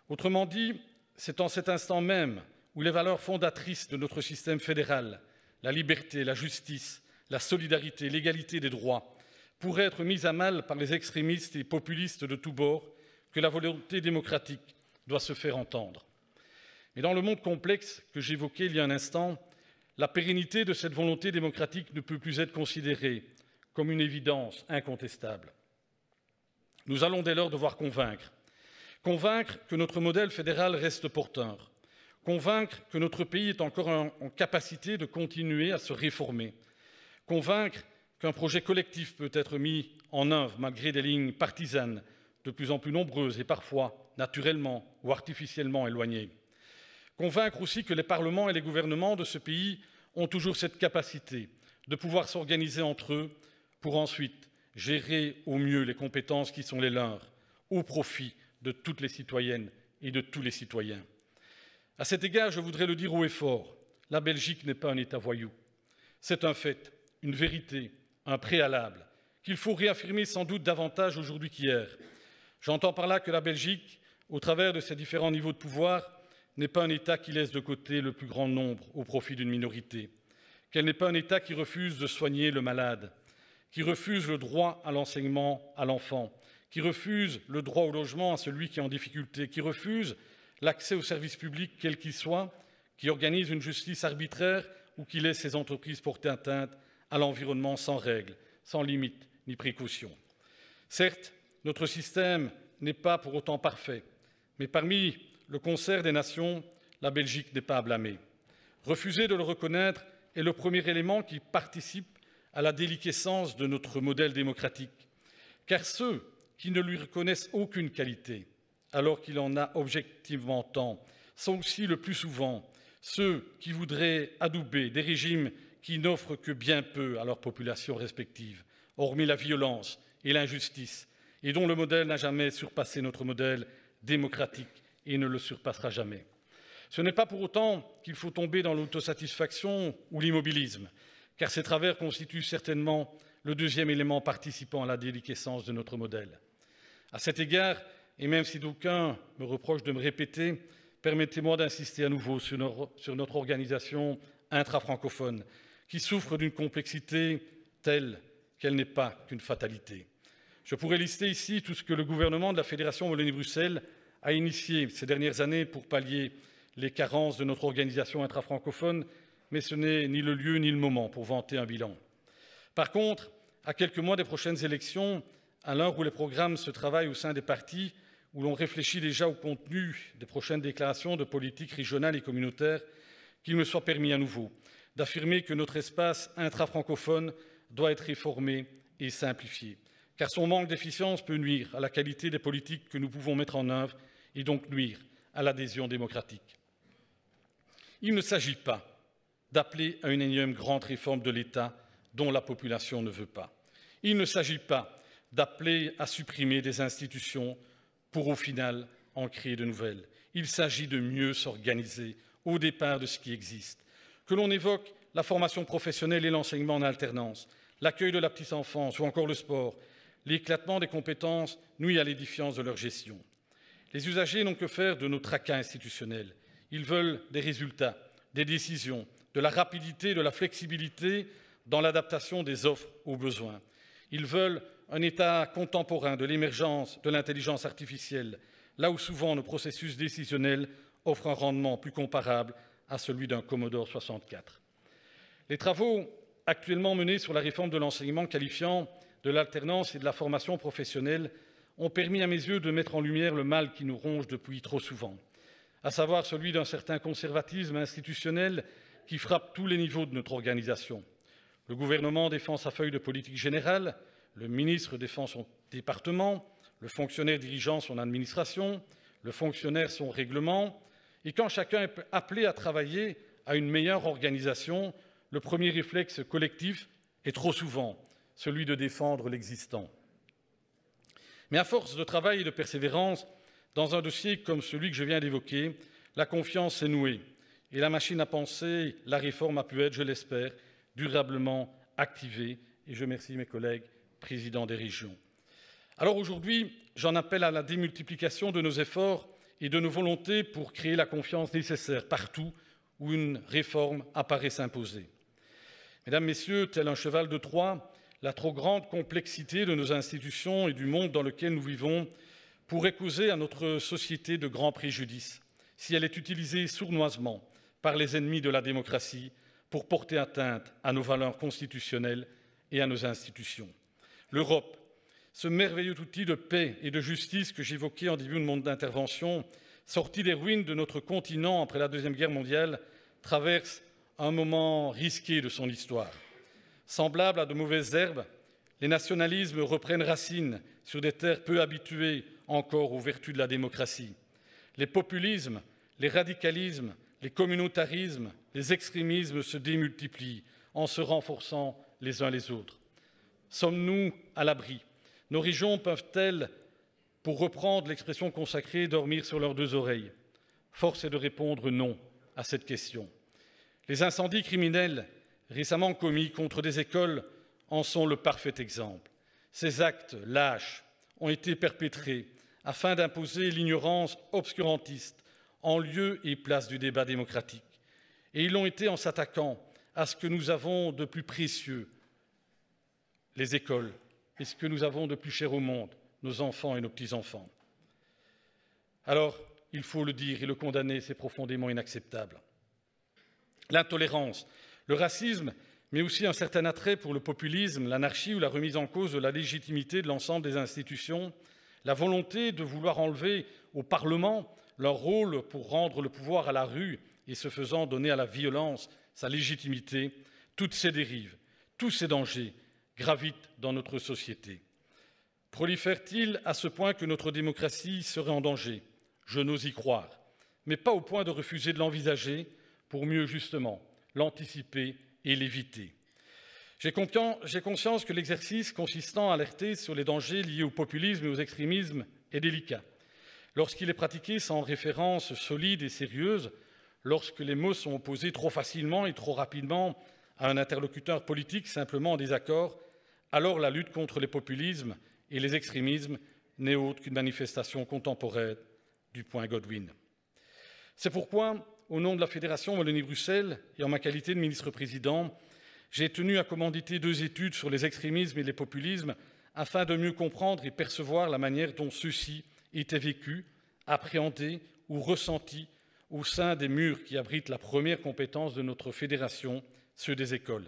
Autrement dit, c'est en cet instant même où les valeurs fondatrices de notre système fédéral, la liberté, la justice, la solidarité, l'égalité des droits, pourraient être mises à mal par les extrémistes et populistes de tous bords, que la volonté démocratique doit se faire entendre. Mais dans le monde complexe que j'évoquais il y a un instant, la pérennité de cette volonté démocratique ne peut plus être considérée comme une évidence incontestable. Nous allons dès lors devoir convaincre que notre modèle fédéral reste porteur, convaincre que notre pays est encore en capacité de continuer à se réformer, convaincre qu'un projet collectif peut être mis en œuvre malgré des lignes partisanes de plus en plus nombreuses et parfois naturellement ou artificiellement éloignées. Convaincre aussi que les parlements et les gouvernements de ce pays ont toujours cette capacité de pouvoir s'organiser entre eux pour ensuite gérer au mieux les compétences qui sont les leurs, au profit de toutes les citoyennes et de tous les citoyens. À cet égard, je voudrais le dire haut et fort, la Belgique n'est pas un État voyou. C'est un fait, une vérité, un préalable, qu'il faut réaffirmer sans doute davantage aujourd'hui qu'hier. J'entends par là que la Belgique, au travers de ses différents niveaux de pouvoir, n'est pas un État qui laisse de côté le plus grand nombre au profit d'une minorité, qu'elle n'est pas un État qui refuse de soigner le malade, qui refuse le droit à l'enseignement à l'enfant, qui refuse le droit au logement à celui qui est en difficulté, qui refuse l'accès aux services publics, quels qu'ils soient, qui organise une justice arbitraire ou qui laisse ses entreprises porter atteinte à l'environnement sans règles, sans limites ni précautions. Certes, notre système n'est pas pour autant parfait, mais parmi le concert des nations, la Belgique n'est pas à blâmer. Refuser de le reconnaître est le premier élément qui participe à la déliquescence de notre modèle démocratique, car ceux qui ne lui reconnaissent aucune qualité, alors qu'il en a objectivement tant, sont aussi le plus souvent ceux qui voudraient adouber des régimes qui n'offrent que bien peu à leurs populations respectives, hormis la violence et l'injustice, et dont le modèle n'a jamais surpassé notre modèle démocratique et ne le surpassera jamais. Ce n'est pas pour autant qu'il faut tomber dans l'autosatisfaction ou l'immobilisme, car ces travers constituent certainement le deuxième élément participant à la déliquescence de notre modèle. À cet égard, et même si d'aucuns me reprochent de me répéter, permettez-moi d'insister à nouveau sur notre organisation intra-francophone, qui souffre d'une complexité telle qu'elle n'est pas qu'une fatalité. Je pourrais lister ici tout ce que le gouvernement de la Fédération Wallonie-Bruxelles a initié ces dernières années pour pallier les carences de notre organisation intra-francophone, mais ce n'est ni le lieu ni le moment pour vanter un bilan. Par contre, à quelques mois des prochaines élections, à l'heure où les programmes se travaillent au sein des partis, où l'on réfléchit déjà au contenu des prochaines déclarations de politique régionale et communautaire, qu'il me soit permis à nouveau d'affirmer que notre espace intra-francophone doit être réformé et simplifié, car son manque d'efficience peut nuire à la qualité des politiques que nous pouvons mettre en œuvre et donc nuire à l'adhésion démocratique. Il ne s'agit pas d'appeler à une énième grande réforme de l'État dont la population ne veut pas. Il ne s'agit pas d'appeler à supprimer des institutions pour au final en créer de nouvelles. Il s'agit de mieux s'organiser au départ de ce qui existe. Que l'on évoque la formation professionnelle et l'enseignement en alternance, l'accueil de la petite enfance ou encore le sport, l'éclatement des compétences nuit à l'édifiance de leur gestion. Les usagers n'ont que faire de nos tracas institutionnels. Ils veulent des résultats, des décisions, de la rapidité, de la flexibilité dans l'adaptation des offres aux besoins. Ils veulent un état contemporain de l'émergence de l'intelligence artificielle, là où souvent nos processus décisionnels offrent un rendement plus comparable à celui d'un Commodore 64. Les travaux actuellement menés sur la réforme de l'enseignement qualifiant, de l'alternance et de la formation professionnelle ont permis à mes yeux de mettre en lumière le mal qui nous ronge depuis trop souvent, à savoir celui d'un certain conservatisme institutionnel qui frappe tous les niveaux de notre organisation. Le gouvernement défend sa feuille de politique générale, le ministre défend son département, le fonctionnaire dirigeant son administration, le fonctionnaire son règlement, et quand chacun est appelé à travailler à une meilleure organisation, le premier réflexe collectif est trop souvent celui de défendre l'existant. Mais à force de travail et de persévérance, dans un dossier comme celui que je viens d'évoquer, la confiance s'est nouée et la machine à penser, la réforme a pu être, je l'espère, durablement activée. Et je remercie mes collègues présidents des régions. Alors aujourd'hui, j'en appelle à la démultiplication de nos efforts et de nos volontés pour créer la confiance nécessaire partout où une réforme apparaît s'imposer. Mesdames, Messieurs, tel un cheval de Troie, la trop grande complexité de nos institutions et du monde dans lequel nous vivons pourrait causer à notre société de grands préjudices si elle est utilisée sournoisement par les ennemis de la démocratie pour porter atteinte à nos valeurs constitutionnelles et à nos institutions. L'Europe, ce merveilleux outil de paix et de justice que j'évoquais en début de mon intervention, sorti des ruines de notre continent après la Deuxième Guerre mondiale, traverse un moment risqué de son histoire. Semblable à de mauvaises herbes, les nationalismes reprennent racine sur des terres peu habituées encore aux vertus de la démocratie. Les populismes, les radicalismes, les communautarismes, les extrémismes se démultiplient en se renforçant les uns les autres. Sommes-nous à l'abri? Nos régions peuvent-elles, pour reprendre l'expression consacrée, dormir sur leurs deux oreilles? Force est de répondre non à cette question. Les incendies criminels récemment commis contre des écoles en sont le parfait exemple. Ces actes lâches ont été perpétrés afin d'imposer l'ignorance obscurantiste en lieu et place du débat démocratique. Et ils l'ont été en s'attaquant à ce que nous avons de plus précieux, les écoles, et ce que nous avons de plus cher au monde, nos enfants et nos petits-enfants. Alors, il faut le dire et le condamner, c'est profondément inacceptable. L'intolérance, le racisme, mais aussi un certain attrait pour le populisme, l'anarchie ou la remise en cause de la légitimité de l'ensemble des institutions, la volonté de vouloir enlever au Parlement leur rôle pour rendre le pouvoir à la rue et ce faisant donner à la violence sa légitimité, toutes ces dérives, tous ces dangers gravitent dans notre société. Prolifère-t-il à ce point que notre démocratie serait en danger? Je n'ose y croire, mais pas au point de refuser de l'envisager pour mieux justement l'anticiper et l'éviter. J'ai conscience que l'exercice consistant à alerter sur les dangers liés au populisme et aux extrémismes est délicat. Lorsqu'il est pratiqué sans référence solide et sérieuse, lorsque les mots sont opposés trop facilement et trop rapidement à un interlocuteur politique simplement en désaccord, alors la lutte contre les populismes et les extrémismes n'est autre qu'une manifestation contemporaine du point Godwin. C'est pourquoi, au nom de la Fédération Wallonie-Bruxelles et en ma qualité de ministre-président, j'ai tenu à commanditer 2 études sur les extrémismes et les populismes afin de mieux comprendre et percevoir la manière dont ceux-ci étaient vécus, appréhendés ou ressentis au sein des murs qui abritent la première compétence de notre fédération, ceux des écoles.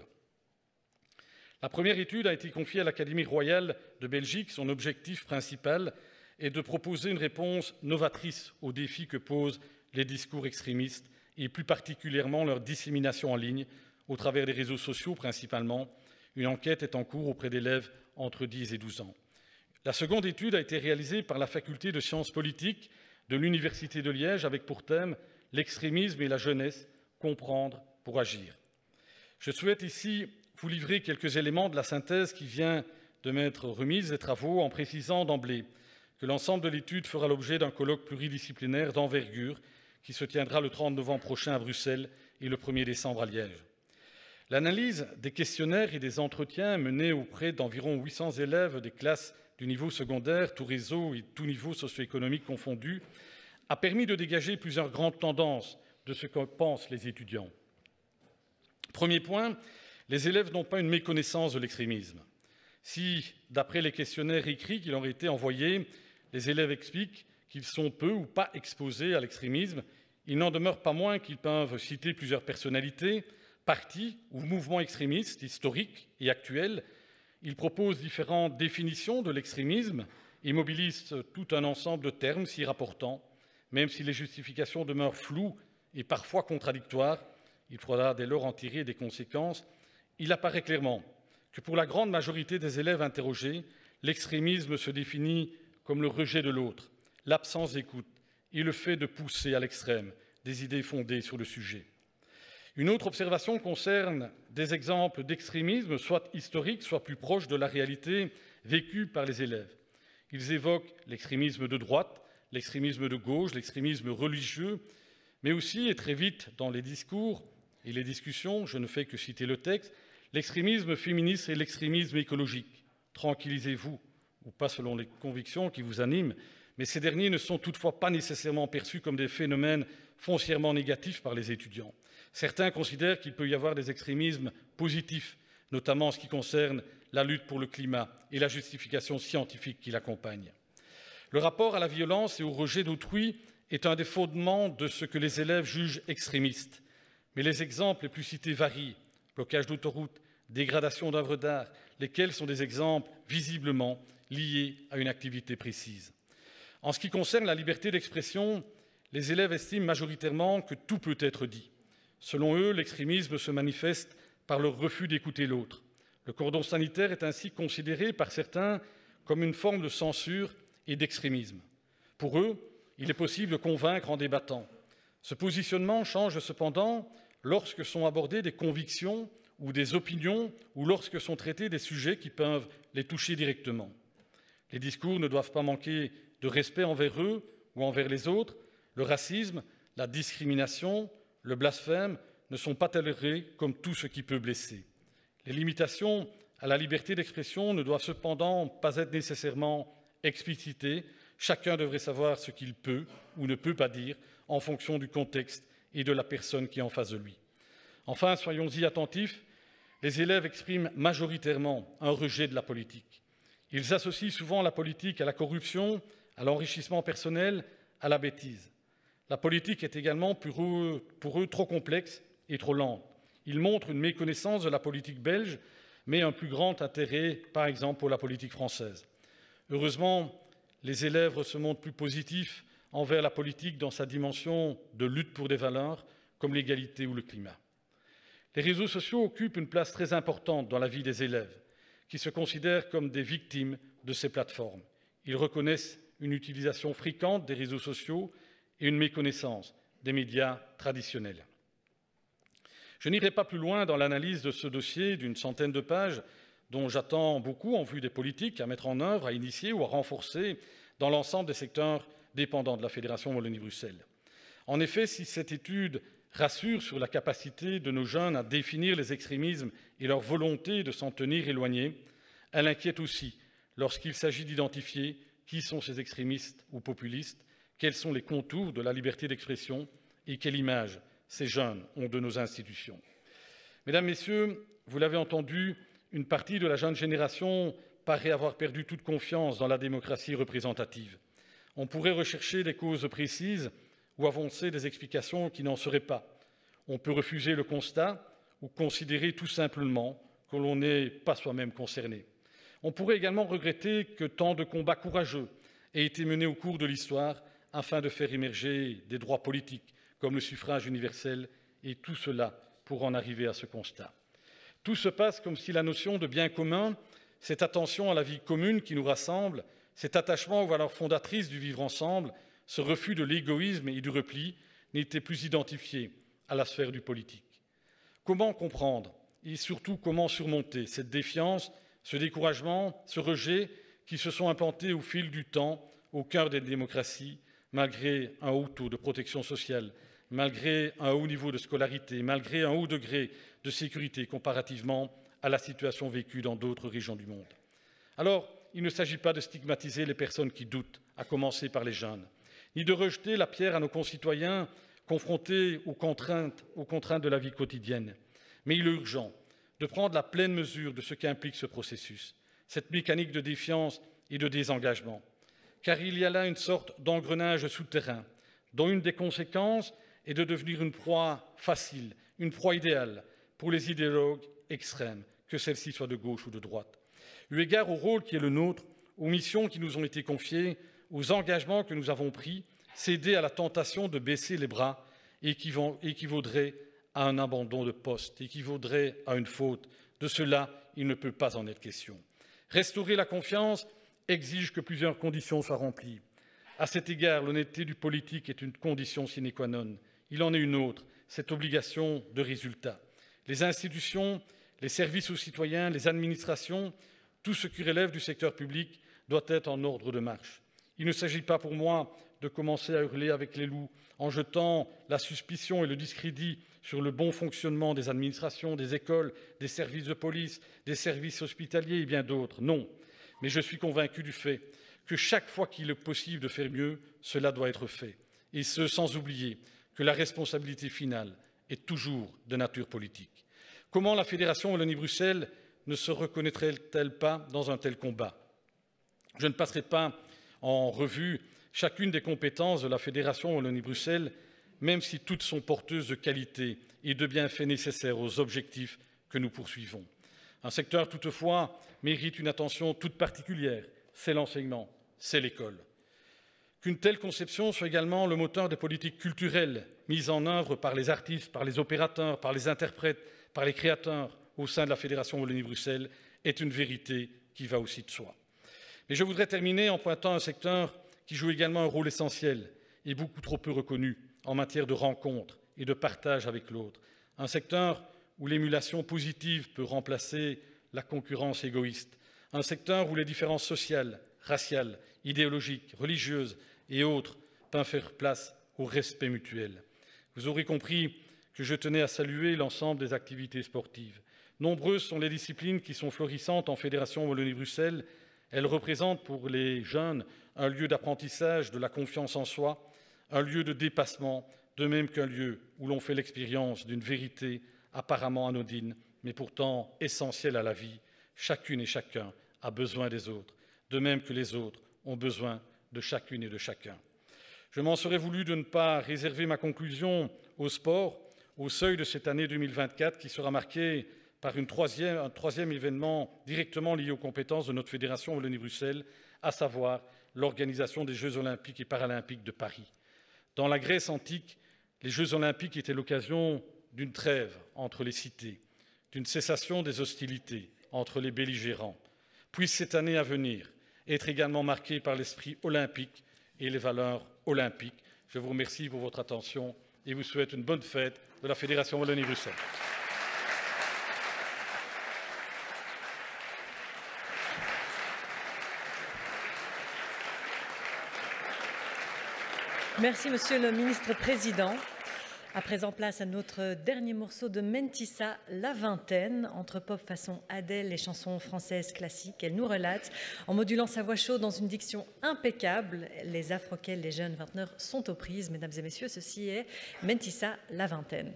La première étude a été confiée à l'Académie royale de Belgique. Son objectif principal est de proposer une réponse novatrice aux défis que posent les discours extrémistes et plus particulièrement leur dissémination en ligne au travers des réseaux sociaux principalement. Une enquête est en cours auprès d'élèves entre 10 et 12 ans. La seconde étude a été réalisée par la faculté de sciences politiques de l'Université de Liège avec pour thème « L'extrémisme et la jeunesse, comprendre pour agir ». Je souhaite ici vous livrer quelques éléments de la synthèse qui vient de m'être remise des travaux en précisant d'emblée que l'ensemble de l'étude fera l'objet d'un colloque pluridisciplinaire d'envergure qui se tiendra le 30 novembre prochain à Bruxelles et le 1er décembre à Liège. L'analyse des questionnaires et des entretiens menés auprès d'environ 800 élèves des classes du niveau secondaire, tout réseau et tout niveau socio-économique confondus, a permis de dégager plusieurs grandes tendances de ce que pensent les étudiants. Premier point, les élèves n'ont pas une méconnaissance de l'extrémisme. Si, d'après les questionnaires écrits qui leur ont été envoyés, les élèves expliquent qu'ils sont peu ou pas exposés à l'extrémisme, il n'en demeure pas moins qu'ils peuvent citer plusieurs personnalités, partis ou mouvements extrémistes historiques et actuels. Ils proposent différentes définitions de l'extrémisme et mobilisent tout un ensemble de termes s'y rapportant. Même si les justifications demeurent floues et parfois contradictoires, il faudra dès lors en tirer des conséquences. Il apparaît clairement que pour la grande majorité des élèves interrogés, l'extrémisme se définit comme le rejet de l'autre, l'absence d'écoute et le fait de pousser à l'extrême des idées fondées sur le sujet. Une autre observation concerne des exemples d'extrémisme, soit historiques, soit plus proches de la réalité vécue par les élèves. Ils évoquent l'extrémisme de droite, l'extrémisme de gauche, l'extrémisme religieux, mais aussi, et très vite dans les discours et les discussions, je ne fais que citer le texte, l'extrémisme féministe et l'extrémisme écologique. Tranquillisez-vous, ou pas selon les convictions qui vous animent, mais ces derniers ne sont toutefois pas nécessairement perçus comme des phénomènes foncièrement négatifs par les étudiants. Certains considèrent qu'il peut y avoir des extrémismes positifs, notamment en ce qui concerne la lutte pour le climat et la justification scientifique qui l'accompagne. Le rapport à la violence et au rejet d'autrui est un des fondements de ce que les élèves jugent extrémiste. Mais les exemples les plus cités varient. Blocage d'autoroutes, dégradation d'œuvres d'art, lesquels sont des exemples visiblement liés à une activité précise. En ce qui concerne la liberté d'expression, les élèves estiment majoritairement que tout peut être dit. Selon eux, l'extrémisme se manifeste par le refus d'écouter l'autre. Le cordon sanitaire est ainsi considéré par certains comme une forme de censure et d'extrémisme. Pour eux, il est possible de convaincre en débattant. Ce positionnement change cependant lorsque sont abordées des convictions ou des opinions ou lorsque sont traités des sujets qui peuvent les toucher directement. Les discours ne doivent pas manquer de respect envers eux ou envers les autres. Le racisme, la discrimination, le blasphème ne sont pas tolérés comme tout ce qui peut blesser. Les limitations à la liberté d'expression ne doivent cependant pas être nécessairement explicitées. Chacun devrait savoir ce qu'il peut ou ne peut pas dire en fonction du contexte et de la personne qui est en face de lui. Enfin, soyons-y attentifs, les élèves expriment majoritairement un rejet de la politique. Ils associent souvent la politique à la corruption, à l'enrichissement personnel, à la bêtise. La politique est également pour eux trop complexe et trop lente. Ils montrent une méconnaissance de la politique belge, mais un plus grand intérêt, par exemple, pour la politique française. Heureusement, les élèves se montrent plus positifs envers la politique dans sa dimension de lutte pour des valeurs comme l'égalité ou le climat. Les réseaux sociaux occupent une place très importante dans la vie des élèves, qui se considèrent comme des victimes de ces plateformes. Ils reconnaissent une utilisation fréquente des réseaux sociaux et une méconnaissance des médias traditionnels. Je n'irai pas plus loin dans l'analyse de ce dossier d'une centaine de pages dont j'attends beaucoup en vue des politiques à mettre en œuvre, à initier ou à renforcer dans l'ensemble des secteurs dépendants de la Fédération Wallonie-Bruxelles. En effet, si cette étude rassure sur la capacité de nos jeunes à définir les extrémismes et leur volonté de s'en tenir éloignés, elle inquiète aussi lorsqu'il s'agit d'identifier qui sont ces extrémistes ou populistes, quels sont les contours de la liberté d'expression et quelle image ces jeunes ont de nos institutions. Mesdames, Messieurs, vous l'avez entendu, une partie de la jeune génération paraît avoir perdu toute confiance dans la démocratie représentative. On pourrait rechercher des causes précises ou avancer des explications qui n'en seraient pas. On peut refuser le constat ou considérer tout simplement que l'on n'est pas soi-même concerné. On pourrait également regretter que tant de combats courageux aient été menés au cours de l'histoire afin de faire émerger des droits politiques comme le suffrage universel, et tout cela pour en arriver à ce constat. Tout se passe comme si la notion de bien commun, cette attention à la vie commune qui nous rassemble, cet attachement aux valeurs fondatrices du vivre ensemble, ce refus de l'égoïsme et du repli n'était plus identifié à la sphère du politique. Comment comprendre et surtout comment surmonter cette défiance, ce découragement, ce rejet qui se sont implantés au fil du temps au cœur des démocraties, malgré un haut taux de protection sociale, malgré un haut niveau de scolarité, malgré un haut degré de sécurité comparativement à la situation vécue dans d'autres régions du monde. Alors, il ne s'agit pas de stigmatiser les personnes qui doutent, à commencer par les jeunes, ni de rejeter la pierre à nos concitoyens confrontés aux contraintes de la vie quotidienne. Mais il est urgent de prendre la pleine mesure de ce qu'implique ce processus, cette mécanique de défiance et de désengagement. Car il y a là une sorte d'engrenage souterrain, dont une des conséquences est de devenir une proie facile, une proie idéale pour les idéologues extrêmes, que celles-ci soient de gauche ou de droite. Eu égard au rôle qui est le nôtre, aux missions qui nous ont été confiées, aux engagements que nous avons pris, céder à la tentation de baisser les bras équivaudrait à un abandon de poste, équivaudrait à une faute. De cela, il ne peut pas en être question. Restaurer la confiance exige que plusieurs conditions soient remplies. À cet égard, l'honnêteté du politique est une condition sine qua non. Il en est une autre, cette obligation de résultat. Les institutions, les services aux citoyens, les administrations, tout ce qui relève du secteur public doit être en ordre de marche. Il ne s'agit pas pour moi de commencer à hurler avec les loups en jetant la suspicion et le discrédit sur le bon fonctionnement des administrations, des écoles, des services de police, des services hospitaliers et bien d'autres. Non, mais je suis convaincu du fait que chaque fois qu'il est possible de faire mieux, cela doit être fait. Et ce, sans oublier que la responsabilité finale est toujours de nature politique. Comment la Fédération Wallonie-Bruxelles ne se reconnaîtrait-elle pas dans un tel combat? Je ne passerai pas en revue chacune des compétences de la Fédération Wallonie-Bruxelles, même si toutes sont porteuses de qualité et de bienfaits nécessaires aux objectifs que nous poursuivons. Un secteur, toutefois, mérite une attention toute particulière, c'est l'enseignement, c'est l'école. Qu'une telle conception soit également le moteur des politiques culturelles mises en œuvre par les artistes, par les opérateurs, par les interprètes, par les créateurs au sein de la Fédération Wallonie-Bruxelles est une vérité qui va aussi de soi. Mais je voudrais terminer en pointant un secteur qui joue également un rôle essentiel et beaucoup trop peu reconnu en matière de rencontre et de partage avec l'autre. Un secteur où l'émulation positive peut remplacer la concurrence égoïste. Un secteur où les différences sociales, raciales, idéologiques, religieuses et autres peuvent faire place au respect mutuel. Vous aurez compris que je tenais à saluer l'ensemble des activités sportives. Nombreuses sont les disciplines qui sont florissantes en Fédération Wallonie-Bruxelles. Elles représentent pour les jeunes un lieu d'apprentissage de la confiance en soi, un lieu de dépassement, de même qu'un lieu où l'on fait l'expérience d'une vérité apparemment anodine, mais pourtant essentielle à la vie. Chacune et chacun a besoin des autres, de même que les autres ont besoin de chacune et de chacun. Je m'en serais voulu de ne pas réserver ma conclusion au sport, au seuil de cette année 2024 qui sera marquée par un troisième événement directement lié aux compétences de notre Fédération Wallonie-Bruxelles, à savoir l'organisation des Jeux olympiques et paralympiques de Paris. Dans la Grèce antique, les Jeux olympiques étaient l'occasion d'une trêve entre les cités, d'une cessation des hostilités entre les belligérants. Puisse cette année à venir être également marquée par l'esprit olympique et les valeurs olympiques. Je vous remercie pour votre attention et vous souhaite une bonne fête de la Fédération Wallonie-Bruxelles. Merci, Monsieur le Ministre-Président. À présent, place à notre dernier morceau de Mentissa, La Vingtaine. Entre pop façon Adèle et chansons françaises classiques, elle nous relate, en modulant sa voix chaude dans une diction impeccable, les affres auxquelles les jeunes vingtenaires sont aux prises. Mesdames et messieurs, ceci est Mentissa, La Vingtaine.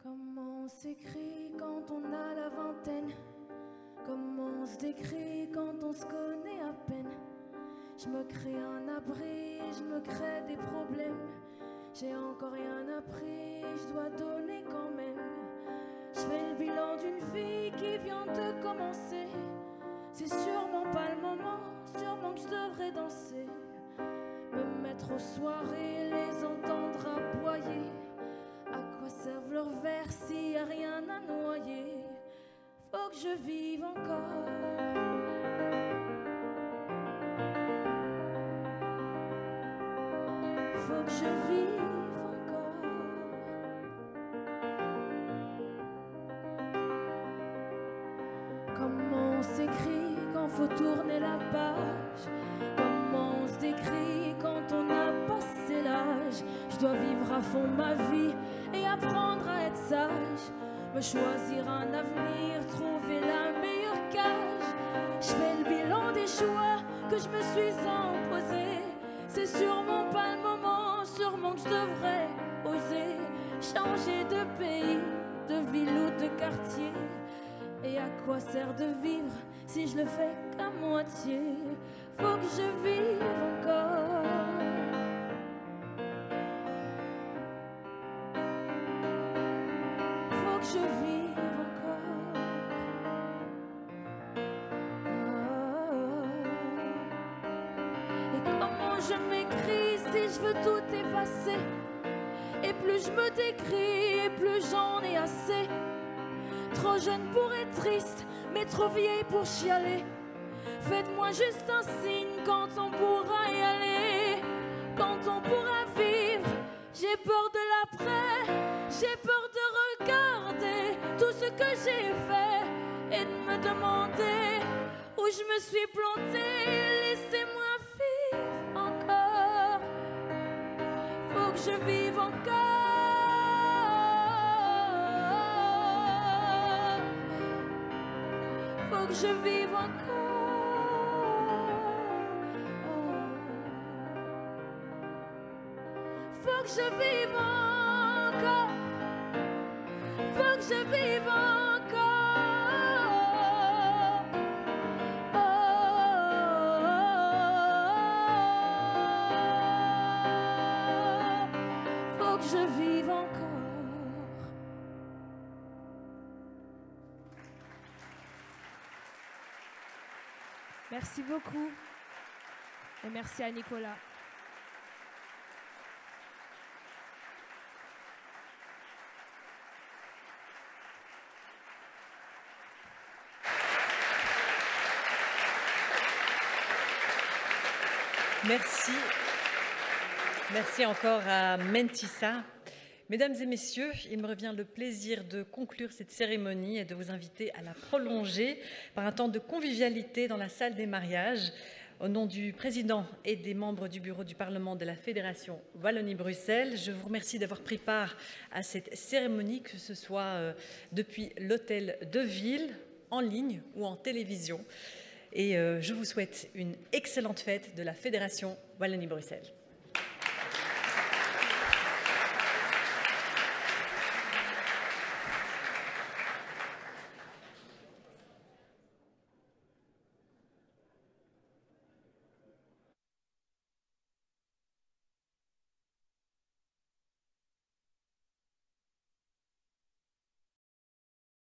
Comment on s'écrit quand on a la vingtaine? Comment on se décrit quand on se connaît à peine? Je me crée un abri, je me crée des problèmes. J'ai encore rien appris, je dois donner quand même. Je fais le bilan d'une vie qui vient de commencer. C'est sûrement pas le moment, sûrement que je devrais danser. Me mettre aux soirées, les entendre aboyer. À quoi servent leurs vers s'il n'y a rien à noyer? Faut que je vive encore. Faut que je vive encore. Comment on s'écrit quand faut tourner la page? Comment on se décrit quand on a passé l'âge? Je dois vivre à fond ma vie et apprendre à être sage. Me choisir un avenir, trouver la meilleure cage. Je fais le bilan des choix que je me suis imposés. C'est sûrement pas le moment, sûrement que je devrais oser changer de pays, de ville ou de quartier. Et à quoi sert de vivre si je le fais qu'à moitié? Faut que je vive encore. Faut que je vive encore. Et comment je m'écris si je veux tout effacer? Et plus je me décris, et plus j'en ai assez. Trop jeune pour être triste, mais trop vieille pour chialer. Faites-moi juste un signe quand on pourra y aller, quand on pourra vivre. J'ai peur de l'après, j'ai peur de regarder tout ce que j'ai fait et de me demander où je me suis plantée. Laissez-moi vivre encore. Faut que je vive encore. Faut que je vive encore. Faut que je vive encore. Faut que je vive encore. Faut que je vive encore. Merci beaucoup. Et merci à Nicolas. Merci. Merci encore à Mentissa. Mesdames et messieurs, il me revient le plaisir de conclure cette cérémonie et de vous inviter à la prolonger par un temps de convivialité dans la salle des mariages. Au nom du président et des membres du bureau du Parlement de la Fédération Wallonie-Bruxelles, je vous remercie d'avoir pris part à cette cérémonie, que ce soit depuis l'hôtel de ville, en ligne ou en télévision. Et je vous souhaite une excellente fête de la Fédération Wallonie-Bruxelles.